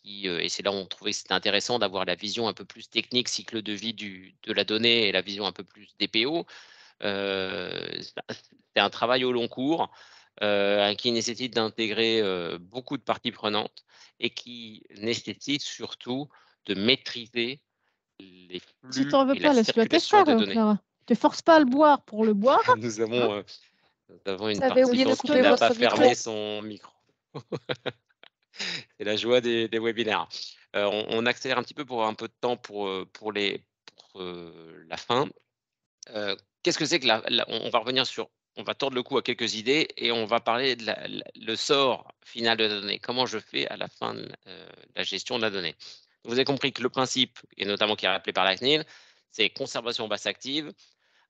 et c'est là où on trouvait que c'était intéressant d'avoir la vision un peu plus technique, cycle de vie de la donnée et la vision un peu plus DPO. c'est un travail au long cours qui nécessite d'intégrer beaucoup de parties prenantes et qui nécessite surtout de maîtriser les Si flux t'en veux et la pas, laisse-le à tes circulation frères, des données. Clara. Te force pas à le boire pour le boire. Nous avons une Vous avez oublié de participante qui couper n'a pas votre micro. fermé son micro. C'est la joie des webinaires. On accélère un petit peu pour un peu de temps pour la fin. Qu'est-ce que c'est que on va revenir sur, on va tordre le cou à quelques idées et on va parler de le sort final de la donnée. Comment je fais à la fin de la gestion de la donnée. Vous avez compris que le principe, et notamment qui est rappelé par la CNIL, c'est conservation basse active.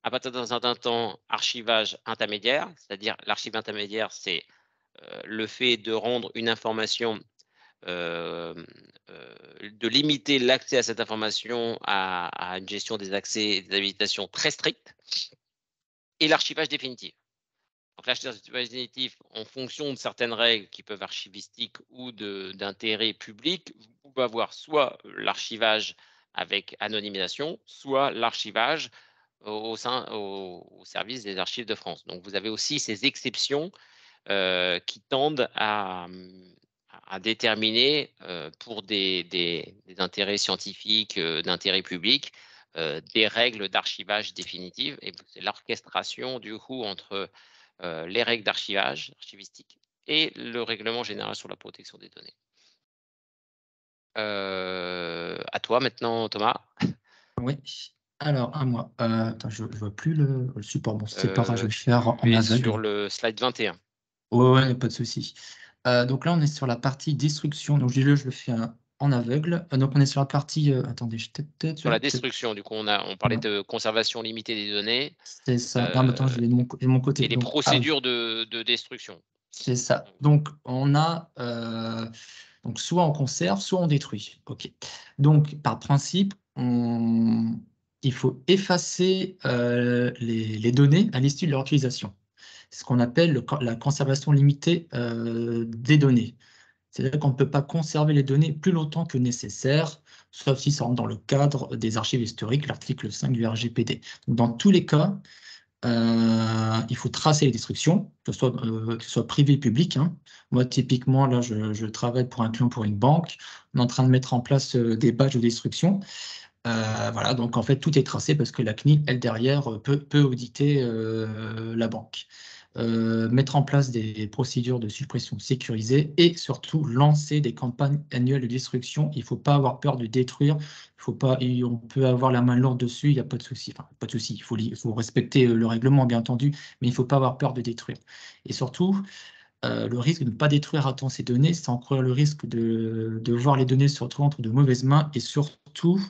À partir d'un certain temps, archivage intermédiaire, c'est-à-dire l'archive intermédiaire, c'est le fait de rendre une information, de limiter l'accès à cette information à une gestion des accès et des habilitations très stricte, et l'archivage définitif. Donc l'archivage définitif, en fonction de certaines règles qui peuvent archivistiques ou d'intérêt public, vous pouvez avoir soit l'archivage avec anonymisation, soit l'archivage au service des archives de France. Donc vous avez aussi ces exceptions qui tendent à déterminer pour des intérêts scientifiques, d'intérêt public, des règles d'archivage définitives. Et c'est l'orchestration du coup entre les règles d'archivage archivistique et le règlement général sur la protection des données. À toi maintenant, Thomas. Oui. Alors, à moi. Attends, je ne vois plus le support. Bon, c'est pas grave, je vais le faire en Tu es aveugle. sur le slide 21. Ouais, pas de souci. Donc là, on est sur la partie destruction. Donc, je le fais en aveugle. Donc, on est sur la partie. Attendez, je peut-être. Sur la destruction, du coup, on parlait de conservation limitée des données. C'est ça. Non, mais attends, je l'ai de mon côté. Et les procédures de destruction. C'est ça. Donc, on a. Donc, soit on conserve, soit on détruit. OK. Donc, par principe, il faut effacer les données à l'issue de leur utilisation. C'est ce qu'on appelle la conservation limitée des données. C'est-à-dire qu'on ne peut pas conserver les données plus longtemps que nécessaire, sauf si ça rentre dans le cadre des archives historiques, l'article 5 du RGPD. Dans tous les cas, il faut tracer les destructions, que ce soit privé ou public. Hein. Moi, typiquement, là, je travaille pour un client, pour une banque. On est en train de mettre en place des badges de destruction. Voilà, donc en fait, tout est tracé parce que la CNIL, elle, derrière, peut auditer la banque. Mettre en place des procédures de suppression sécurisées et surtout lancer des campagnes annuelles de destruction. Il ne faut pas avoir peur de détruire. On peut avoir la main lourde dessus, il n'y a pas de souci. Enfin, pas de souci, il faut respecter le règlement, bien entendu, mais il ne faut pas avoir peur de détruire. Et surtout, le risque de ne pas détruire à temps ces données, c'est encourir le risque de voir les données se retrouver entre de mauvaises mains et surtout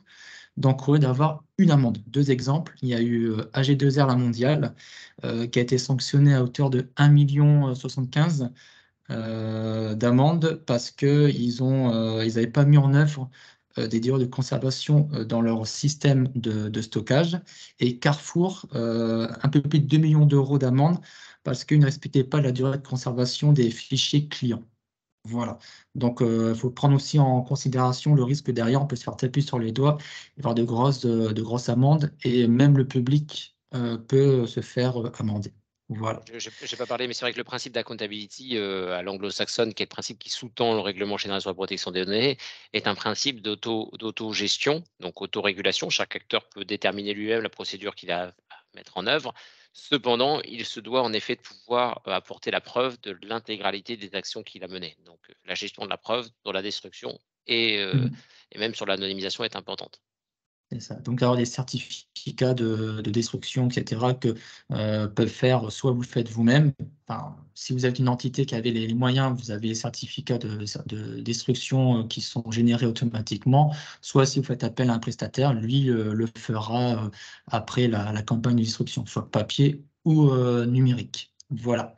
d'encourir d'avoir une amende. Deux exemples, il y a eu AG2R, la mondiale, qui a été sanctionné à hauteur de 1,75 million d'amende parce qu'ils n'avaient pas mis en œuvre des durées de conservation dans leur système de stockage. Et Carrefour, un peu plus de 2 millions d'euros d'amende parce qu'ils ne respectaient pas la durée de conservation des fichiers clients. Voilà. Donc, il faut prendre aussi en considération le risque que derrière, on peut se faire taper sur les doigts, avoir de grosses amendes, et même le public peut se faire amender. Voilà. Je n'ai pas parlé, mais c'est vrai que le principe d'accountability à l'anglo-saxonne, qui est le principe qui sous-tend le règlement général sur la protection des données, est un principe d'autogestion, donc autorégulation. Chaque acteur peut déterminer lui-même la procédure qu'il a à mettre en œuvre. Cependant, il se doit en effet de pouvoir apporter la preuve de l'intégralité des actions qu'il a menées. Donc, la gestion de la preuve dans la destruction et même sur l'anonymisation est importante. C'est ça. Donc, avoir des certificats de destruction, etc., que peuvent faire, soit vous le faites vous-même. Enfin, si vous êtes une entité qui avait les moyens, vous avez les certificats de destruction qui sont générés automatiquement. Soit si vous faites appel à un prestataire, lui le fera après la campagne de destruction, soit papier ou numérique. Voilà.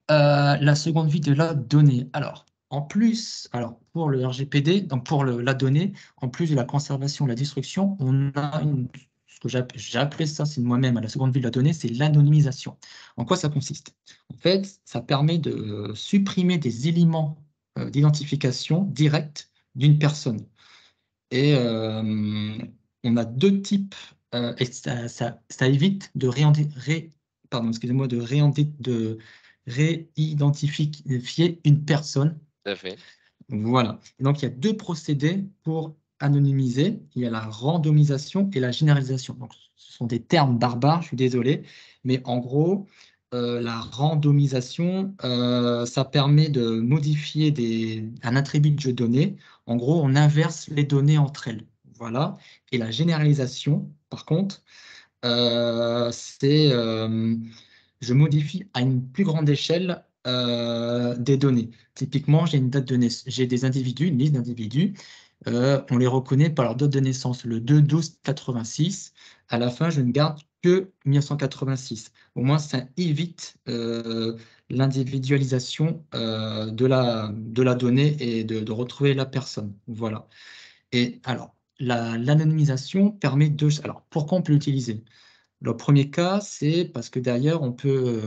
La seconde vie de la donnée. Alors, en plus, pour le RGPD, donc pour la donnée, en plus de la conservation, la destruction, on a ce que j'ai appelé ça, c'est moi-même, la seconde vie de la donnée, c'est l'anonymisation. En quoi ça consiste? En fait, ça permet de supprimer des éléments d'identification directe d'une personne. Et on a deux types et ça évite de de réidentifier une personne. Tout à fait. Voilà. Et donc, il y a deux procédés pour anonymiser. Il y a la randomisation et la généralisation. Donc, ce sont des termes barbares, je suis désolé, mais en gros, la randomisation, ça permet de modifier un attribut de données. En gros, on inverse les données entre elles. Voilà. Et la généralisation, par contre, c'est je modifie à une plus grande échelle des données. Typiquement, j'ai une date de j'ai des individus, une liste d'individus. On les reconnaît par leur date de naissance, le 2-12-86. À la fin, je ne garde que 1986. Au moins, ça évite l'individualisation de la donnée et de retrouver la personne. Voilà. Et alors, l'anonymisation permet de... Alors, pourquoi on peut l'utiliser? Le premier cas, c'est parce que derrière, on peut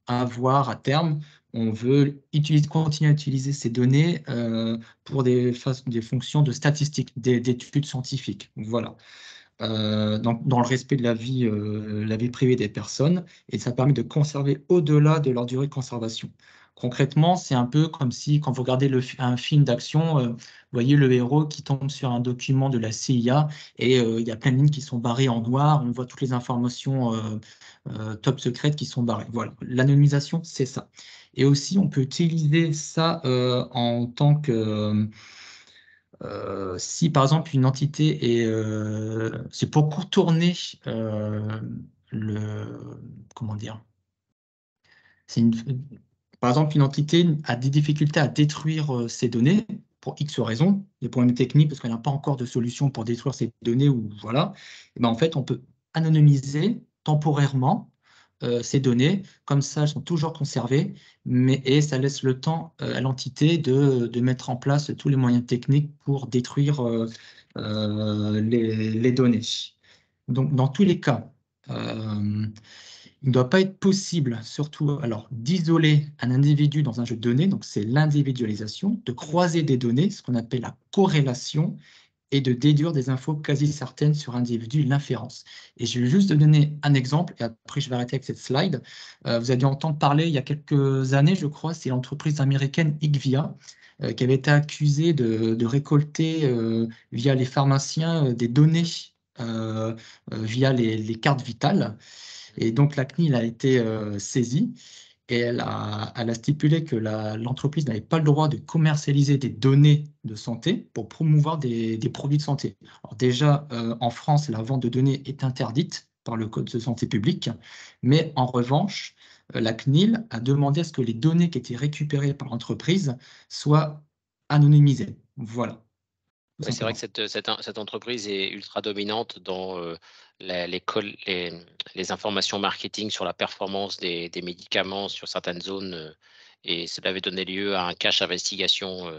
avoir à terme, on veut continuer à utiliser ces données pour des fonctions de statistiques, d'études scientifiques. Voilà. Dans le respect de la vie privée des personnes, et ça permet de conserver au-delà de leur durée de conservation. Concrètement, c'est un peu comme si, quand vous regardez un film d'action, vous voyez le héros qui tombe sur un document de la CIA et il y a plein de lignes qui sont barrées en noir, on voit toutes les informations top secrètes qui sont barrées. Voilà, l'anonymisation, c'est ça. Et aussi, on peut utiliser ça en tant que... si par exemple une entité c'est pour contourner comment dire, c'est par exemple une entité a des difficultés à détruire ses données pour X raisons, des problèmes techniques parce qu'elle n'a pas encore de solution pour détruire ces données ou voilà, et ben en fait on peut anonymiser temporairement ces données, comme ça elles sont toujours conservées, et ça laisse le temps à l'entité de mettre en place tous les moyens techniques pour détruire les données. Donc dans tous les cas, il ne doit pas être possible, surtout, alors, d'isoler un individu dans un jeu de données, donc c'est l'individualisation, de croiser des données, ce qu'on appelle la corrélation, et de déduire des infos quasi certaines sur un individu, l'inférence. Et je vais juste donner un exemple, et après je vais arrêter avec cette slide. Vous avez dû entendre parler il y a quelques années, je crois, c'est l'entreprise américaine IQVIA, qui avait été accusée de récolter via les pharmaciens des données via les cartes vitales. Et donc la CNIL a été saisie et elle a stipulé que l'entreprise n'avait pas le droit de commercialiser des données de santé pour promouvoir des produits de santé. Alors déjà, en France, la vente de données est interdite par le Code de santé publique, mais en revanche, la CNIL a demandé à ce que les données qui étaient récupérées par l'entreprise soient anonymisées. Voilà, tout Oui, c'est vrai que simplement. cette entreprise est ultra dominante dans les informations marketing sur la performance des médicaments sur certaines zones. Et cela avait donné lieu à un cache investigation.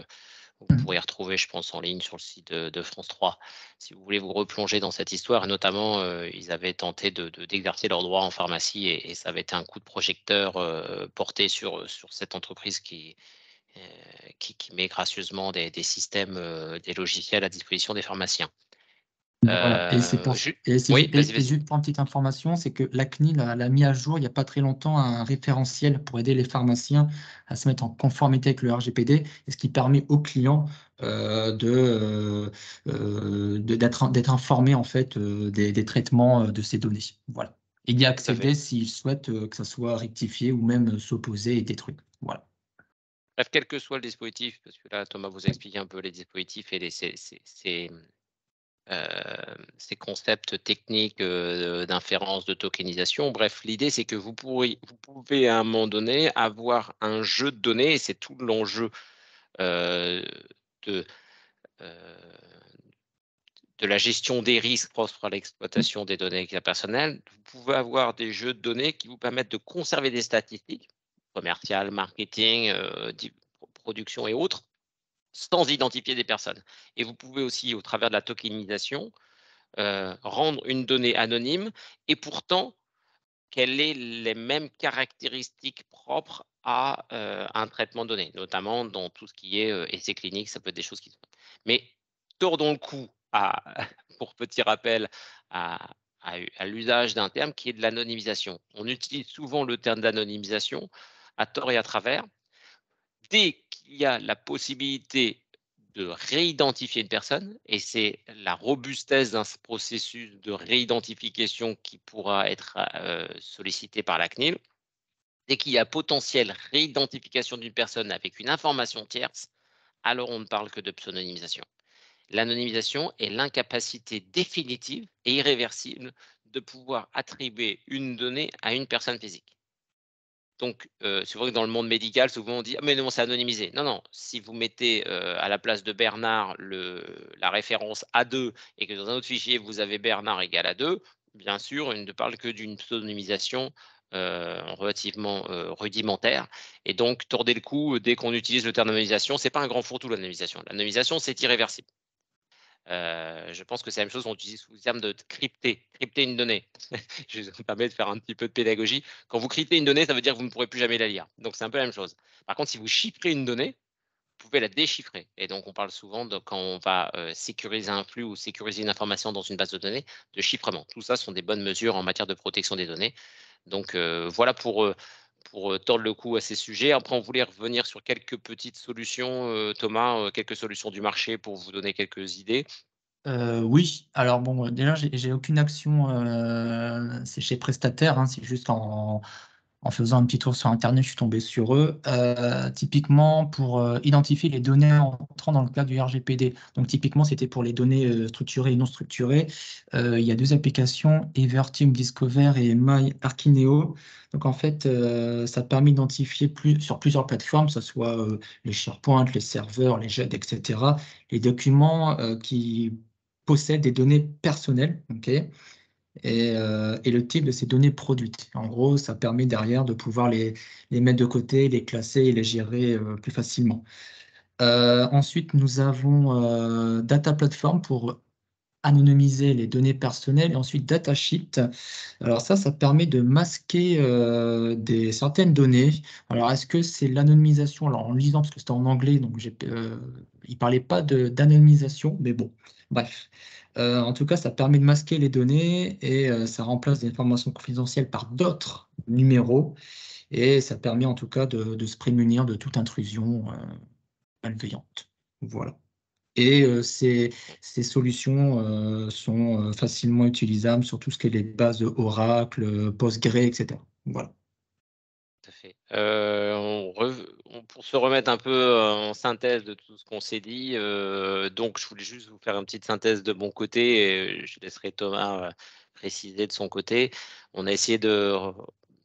Vous pourrez retrouver, je pense, en ligne sur le site de France 3, si vous voulez vous replonger dans cette histoire. Et notamment, ils avaient tenté d'exercer leurs droits en pharmacie et ça avait été un coup de projecteur porté sur cette entreprise qui met gracieusement des systèmes, des logiciels à disposition des pharmaciens. Voilà, et c'est pour Oui, vas-y, et vas-y. juste pour une petite information, c'est que la CNIL a mis à jour il n'y a pas très longtemps un référentiel pour aider les pharmaciens à se mettre en conformité avec le RGPD, et ce qui permet aux clients d'être informés en fait des traitements de ces données. Voilà. Et d'y Tout à fait. accéder s'ils souhaitent que ça soit rectifié ou même s'opposer et détruit. Voilà. Bref, quel que soit le dispositif, parce que là, Thomas vous a expliqué un peu les dispositifs et ces concepts techniques d'inférence, de tokenisation. Bref, l'idée, c'est que vous pouvez à un moment donné avoir un jeu de données, et c'est tout l'enjeu euh, de, euh, de la gestion des risques propres à l'exploitation des données personnelles. Vous pouvez avoir des jeux de données qui vous permettent de conserver des statistiques commerciales, marketing, production et autres, sans identifier des personnes. Et vous pouvez aussi, au travers de la tokenisation, rendre une donnée anonyme et pourtant qu'elle ait les mêmes caractéristiques propres à un traitement donné, notamment dans tout ce qui est essais cliniques, ça peut être des choses qui sont. Mais tordons le cou, pour petit rappel, à à l'usage d'un terme qui est de l'anonymisation. On utilise souvent le terme d'anonymisation à tort et à travers. Dès qu'il y a la possibilité de réidentifier une personne, et c'est la robustesse d'un processus de réidentification qui pourra être sollicité par la CNIL, dès qu'il y a potentielle réidentification d'une personne avec une information tierce, alors on ne parle que de pseudonymisation. L'anonymisation est l'incapacité définitive et irréversible de pouvoir attribuer une donnée à une personne physique. Donc, c'est vrai que dans le monde médical, souvent on dit: «Ah mais non, c'est anonymisé». Non, non, si vous mettez, à la place de Bernard la référence A2 et que dans un autre fichier vous avez Bernard égale A2, bien sûr, il ne parle que d'une pseudonymisation, relativement, rudimentaire et donc tordez le cou, dès qu'on utilise le terme d'anonymisation, c'est pas un grand fourre-tout l'anonymisation. L'anonymisation, c'est irréversible. Je pense que c'est la même chose qu'on utilise sous le terme de crypter une donnée. Je me permets de faire un petit peu de pédagogie. Quand vous cryptez une donnée, ça veut dire que vous ne pourrez plus jamais la lire. Donc c'est un peu la même chose. Par contre, si vous chiffrez une donnée, vous pouvez la déchiffrer. Et donc on parle souvent de quand on va sécuriser un flux ou sécuriser une information dans une base de données, de chiffrement. Tout ça sont des bonnes mesures en matière de protection des données. Donc voilà pour tordre le cou à ces sujets. Après, on voulait revenir sur quelques petites solutions, Thomas, quelques solutions du marché pour vous donner quelques idées. Oui, alors bon, déjà j'ai aucune action, c'est chez prestataire, hein, c'est juste en faisant un petit tour sur internet, je suis tombé sur eux. Typiquement pour, identifier les données entrant dans le cadre du RGPD. Donc typiquement, c'était pour les données, structurées et non structurées. Il y a 2 applications, Everteam Discover et MyArchineo. Donc en fait, ça permet d'identifier sur plusieurs plateformes, que ce soit, les SharePoint, les serveurs, les JED, et cetera, les documents, qui possèdent des données personnelles, OK? Et le type de ces données produites. En gros, ça permet derrière de pouvoir les mettre de côté, les classer et les gérer, plus facilement. Ensuite, nous avons, Data Platform pour anonymiser les données personnelles et ensuite Datasheet. Alors ça permet de masquer, certaines données. Alors est-ce que c'est l'anonymisation? Alors en lisant, parce que c'était en anglais, donc il parlait pas d'anonymisation, mais bon, bref. En tout cas, ça permet de masquer les données et ça remplace des informations confidentielles par d'autres numéros et ça permet en tout cas de se prémunir de toute intrusion malveillante. Voilà. Et ces solutions sont facilement utilisables sur tout ce qui est les bases Oracle, Postgre, etc. Voilà. Tout à fait. Pour se remettre un peu en synthèse de tout ce qu'on s'est dit, donc je voulais juste vous faire une petite synthèse de mon côté et je laisserai Thomas préciser de son côté. On a essayé de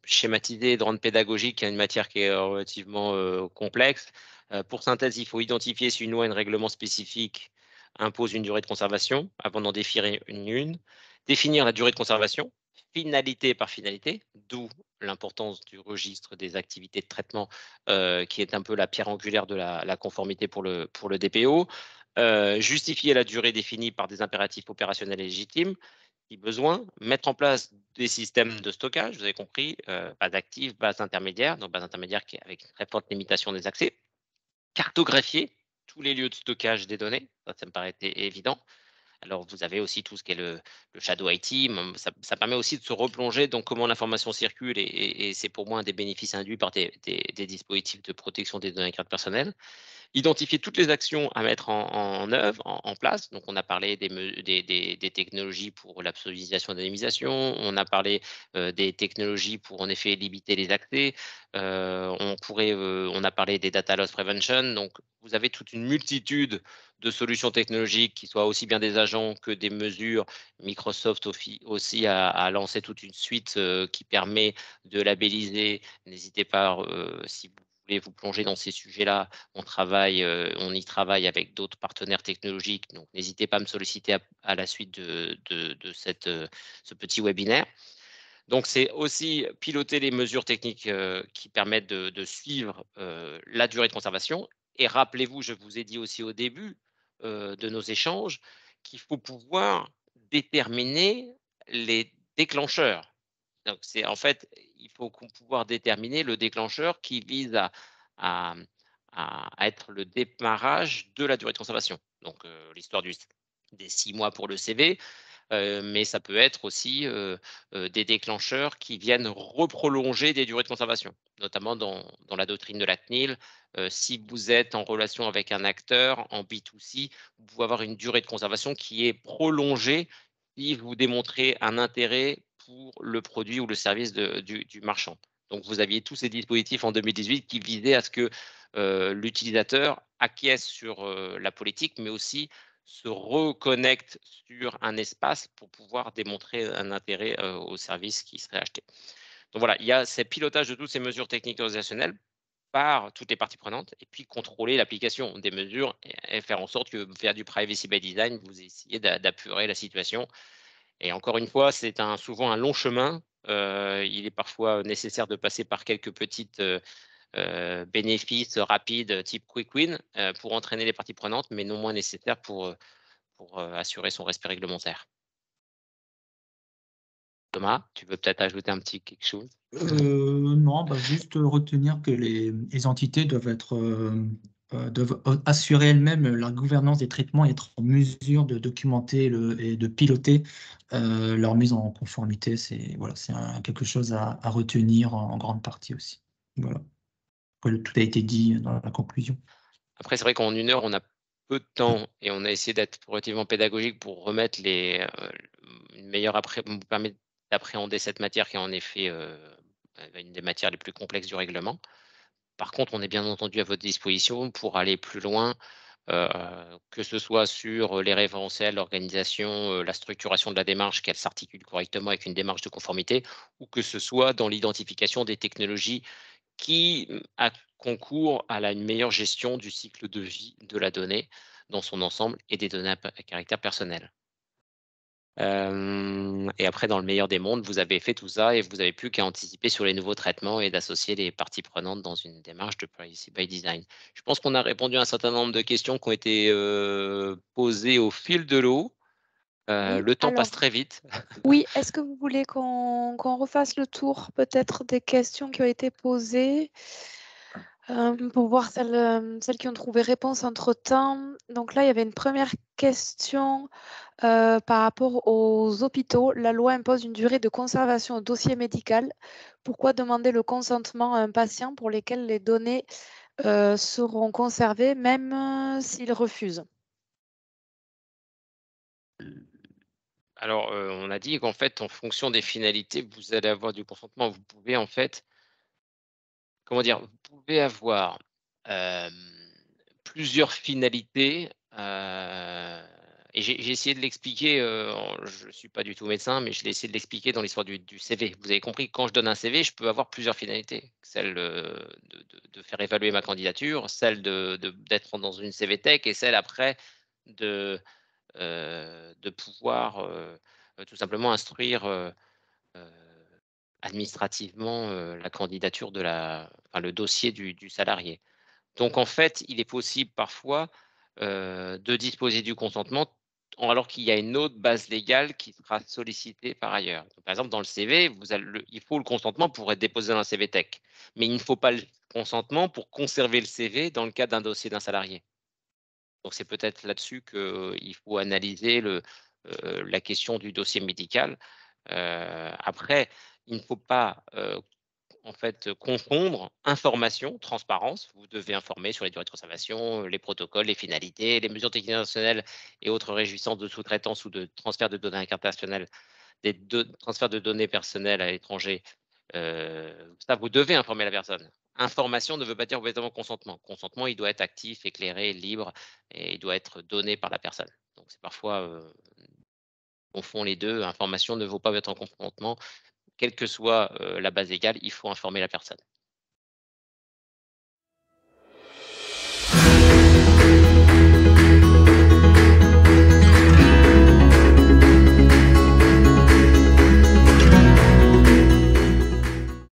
schématiser et de rendre pédagogique une matière qui est relativement complexe. Pour synthèse, il faut identifier si une loi ou un règlement spécifique impose une durée de conservation avant d'en définir une. Définir la durée de conservation, finalité par finalité, d'où l'importance du registre des activités de traitement, qui est un peu la pierre angulaire de la conformité pour le DPO. Justifier la durée définie par des impératifs opérationnels et légitimes, si besoin. Mettre en place des systèmes de stockage, vous avez compris, base active, base intermédiaire, donc base intermédiaire qui est avec une très forte limitation des accès. Cartographier tous les lieux de stockage des données, ça me paraît évident. Alors, vous avez aussi tout ce qui est le shadow IT, ça permet aussi de se replonger dans comment l'information circule et c'est pour moi un des bénéfices induits par des dispositifs de protection des données cartes personnelles. Identifier toutes les actions à mettre en œuvre, en place. Donc, on a parlé des technologies pour l'absolutisation et l'anonymisation. On a parlé des technologies pour, en effet, limiter les accès. On a parlé des data loss prevention. Donc, vous avez toute une multitude de solutions technologiques qui soient aussi bien des agents que des mesures. Microsoft aussi a lancé toute une suite qui permet de labelliser. N'hésitez pas, si vous voulez vous plonger dans ces sujets-là, on y travaille avec d'autres partenaires technologiques, donc n'hésitez pas à me solliciter à la suite de ce petit webinaire. Donc c'est aussi piloter les mesures techniques, qui permettent de suivre, la durée de conservation et rappelez-vous, je vous ai dit aussi au début, de nos échanges, qu'il faut pouvoir déterminer les déclencheurs. Donc c'est en fait, il faut pouvoir déterminer le déclencheur qui vise à, être le démarrage de la durée de conservation. Donc l'histoire des 6 mois pour le CV. mais ça peut être aussi, des déclencheurs qui viennent reprolonger des durées de conservation, notamment dans la doctrine de la CNIL. Si vous êtes en relation avec un acteur en B2C, vous pouvez avoir une durée de conservation qui est prolongée si vous démontrez un intérêt pour le produit ou le service du marchand. Donc vous aviez tous ces dispositifs en 2018 qui visaient à ce que, l'utilisateur acquiesce sur, la politique, mais aussi se reconnecte sur un espace pour pouvoir démontrer un intérêt, au service qui serait acheté. Donc voilà, il y a ce pilotage de toutes ces mesures techniques organisationnelles par toutes les parties prenantes et puis contrôler l'application des mesures et faire en sorte que faire du privacy by design, vous essayez d'apurer la situation. Et encore une fois, c'est souvent un long chemin. Il est parfois nécessaire de passer par quelques petites, bénéfices rapides type quick win, pour entraîner les parties prenantes, mais non moins nécessaires pour assurer son respect réglementaire. Thomas, tu veux peut-être ajouter un petit quelque chose? Non, juste retenir que les entités doivent assurer elles-mêmes la gouvernance des traitements et être en mesure de documenter et de piloter leur mise en conformité. C'est voilà, quelque chose à retenir en grande partie aussi. Voilà. Tout a été dit dans la conclusion. Après, c'est vrai qu'en 1 heure, on a peu de temps et on a essayé d'être relativement pédagogique pour remettre une meilleure vous permettre d'appréhender cette matière qui est en effet, une des matières les plus complexes du règlement. Par contre, on est bien entendu à votre disposition pour aller plus loin, heu, que ce soit sur les référentiels, l'organisation, la structuration de la démarche, qu'elle s'articule correctement avec une démarche de conformité, ou que ce soit dans l'identification des technologies qui, concourent à une meilleure gestion du cycle de vie de la donnée dans son ensemble et des données à caractère personnel. Et après, dans le meilleur des mondes, vous avez fait tout ça et vous avez plus qu'à anticiper sur les nouveaux traitements et d'associer les parties prenantes dans une démarche de privacy by design. Je pense qu'on a répondu à un certain nombre de questions qui ont été, posées au fil de l'eau. Oui, Le temps passe alors, très vite. oui, est-ce que vous voulez qu'on refasse le tour peut-être des questions qui ont été posées pour voir celles qui ont trouvé réponse entre-temps? Donc là, il y avait une première question par rapport aux hôpitaux. La loi impose une durée de conservation au dossier médical. Pourquoi demander le consentement à un patient pour lesquels les données seront conservées même s'il refuse? Alors, on a dit qu'en fait, en fonction des finalités, vous allez avoir du consentement. Vous pouvez en fait, comment dire? Vous pouvez avoir, hem, plusieurs finalités, et j'ai essayé de l'expliquer, je ne suis pas du tout médecin, mais je l'ai essayé de l'expliquer dans l'histoire du CV. Vous avez compris que quand je donne un CV, je peux avoir plusieurs finalités. Celle, de faire évaluer ma candidature, celle d'être dans une CV Tech et celle après de pouvoir, tout simplement instruire, heu, administrativement, la candidature le dossier du salarié. Donc en fait, il est possible parfois, de disposer du consentement alors qu'il y a une autre base légale qui sera sollicitée par ailleurs. Donc, par exemple, dans le CV, il faut le consentement pour être déposé dans un CV Tech, mais il ne faut pas le consentement pour conserver le CV dans le cadre d'un dossier d'un salarié. Donc c'est peut-être là-dessus qu'il faut analyser la question du dossier médical. Après, il ne faut pas, en fait, confondre information, transparence. Vous devez informer sur les durées de conservation, les protocoles, les finalités, les mesures techniques internationales et autres réjouissances de sous-traitance ou de transfert de données internationales, transferts de données personnelles à l'étranger. Ça, vous devez informer la personne. Information ne veut pas dire obligatoirement consentement. Consentement, il doit être actif, éclairé, libre et il doit être donné par la personne. Donc c'est parfois, on confond les 2. Information ne vaut pas être en consentement. Quelle que soit, la base légale, il faut informer la personne.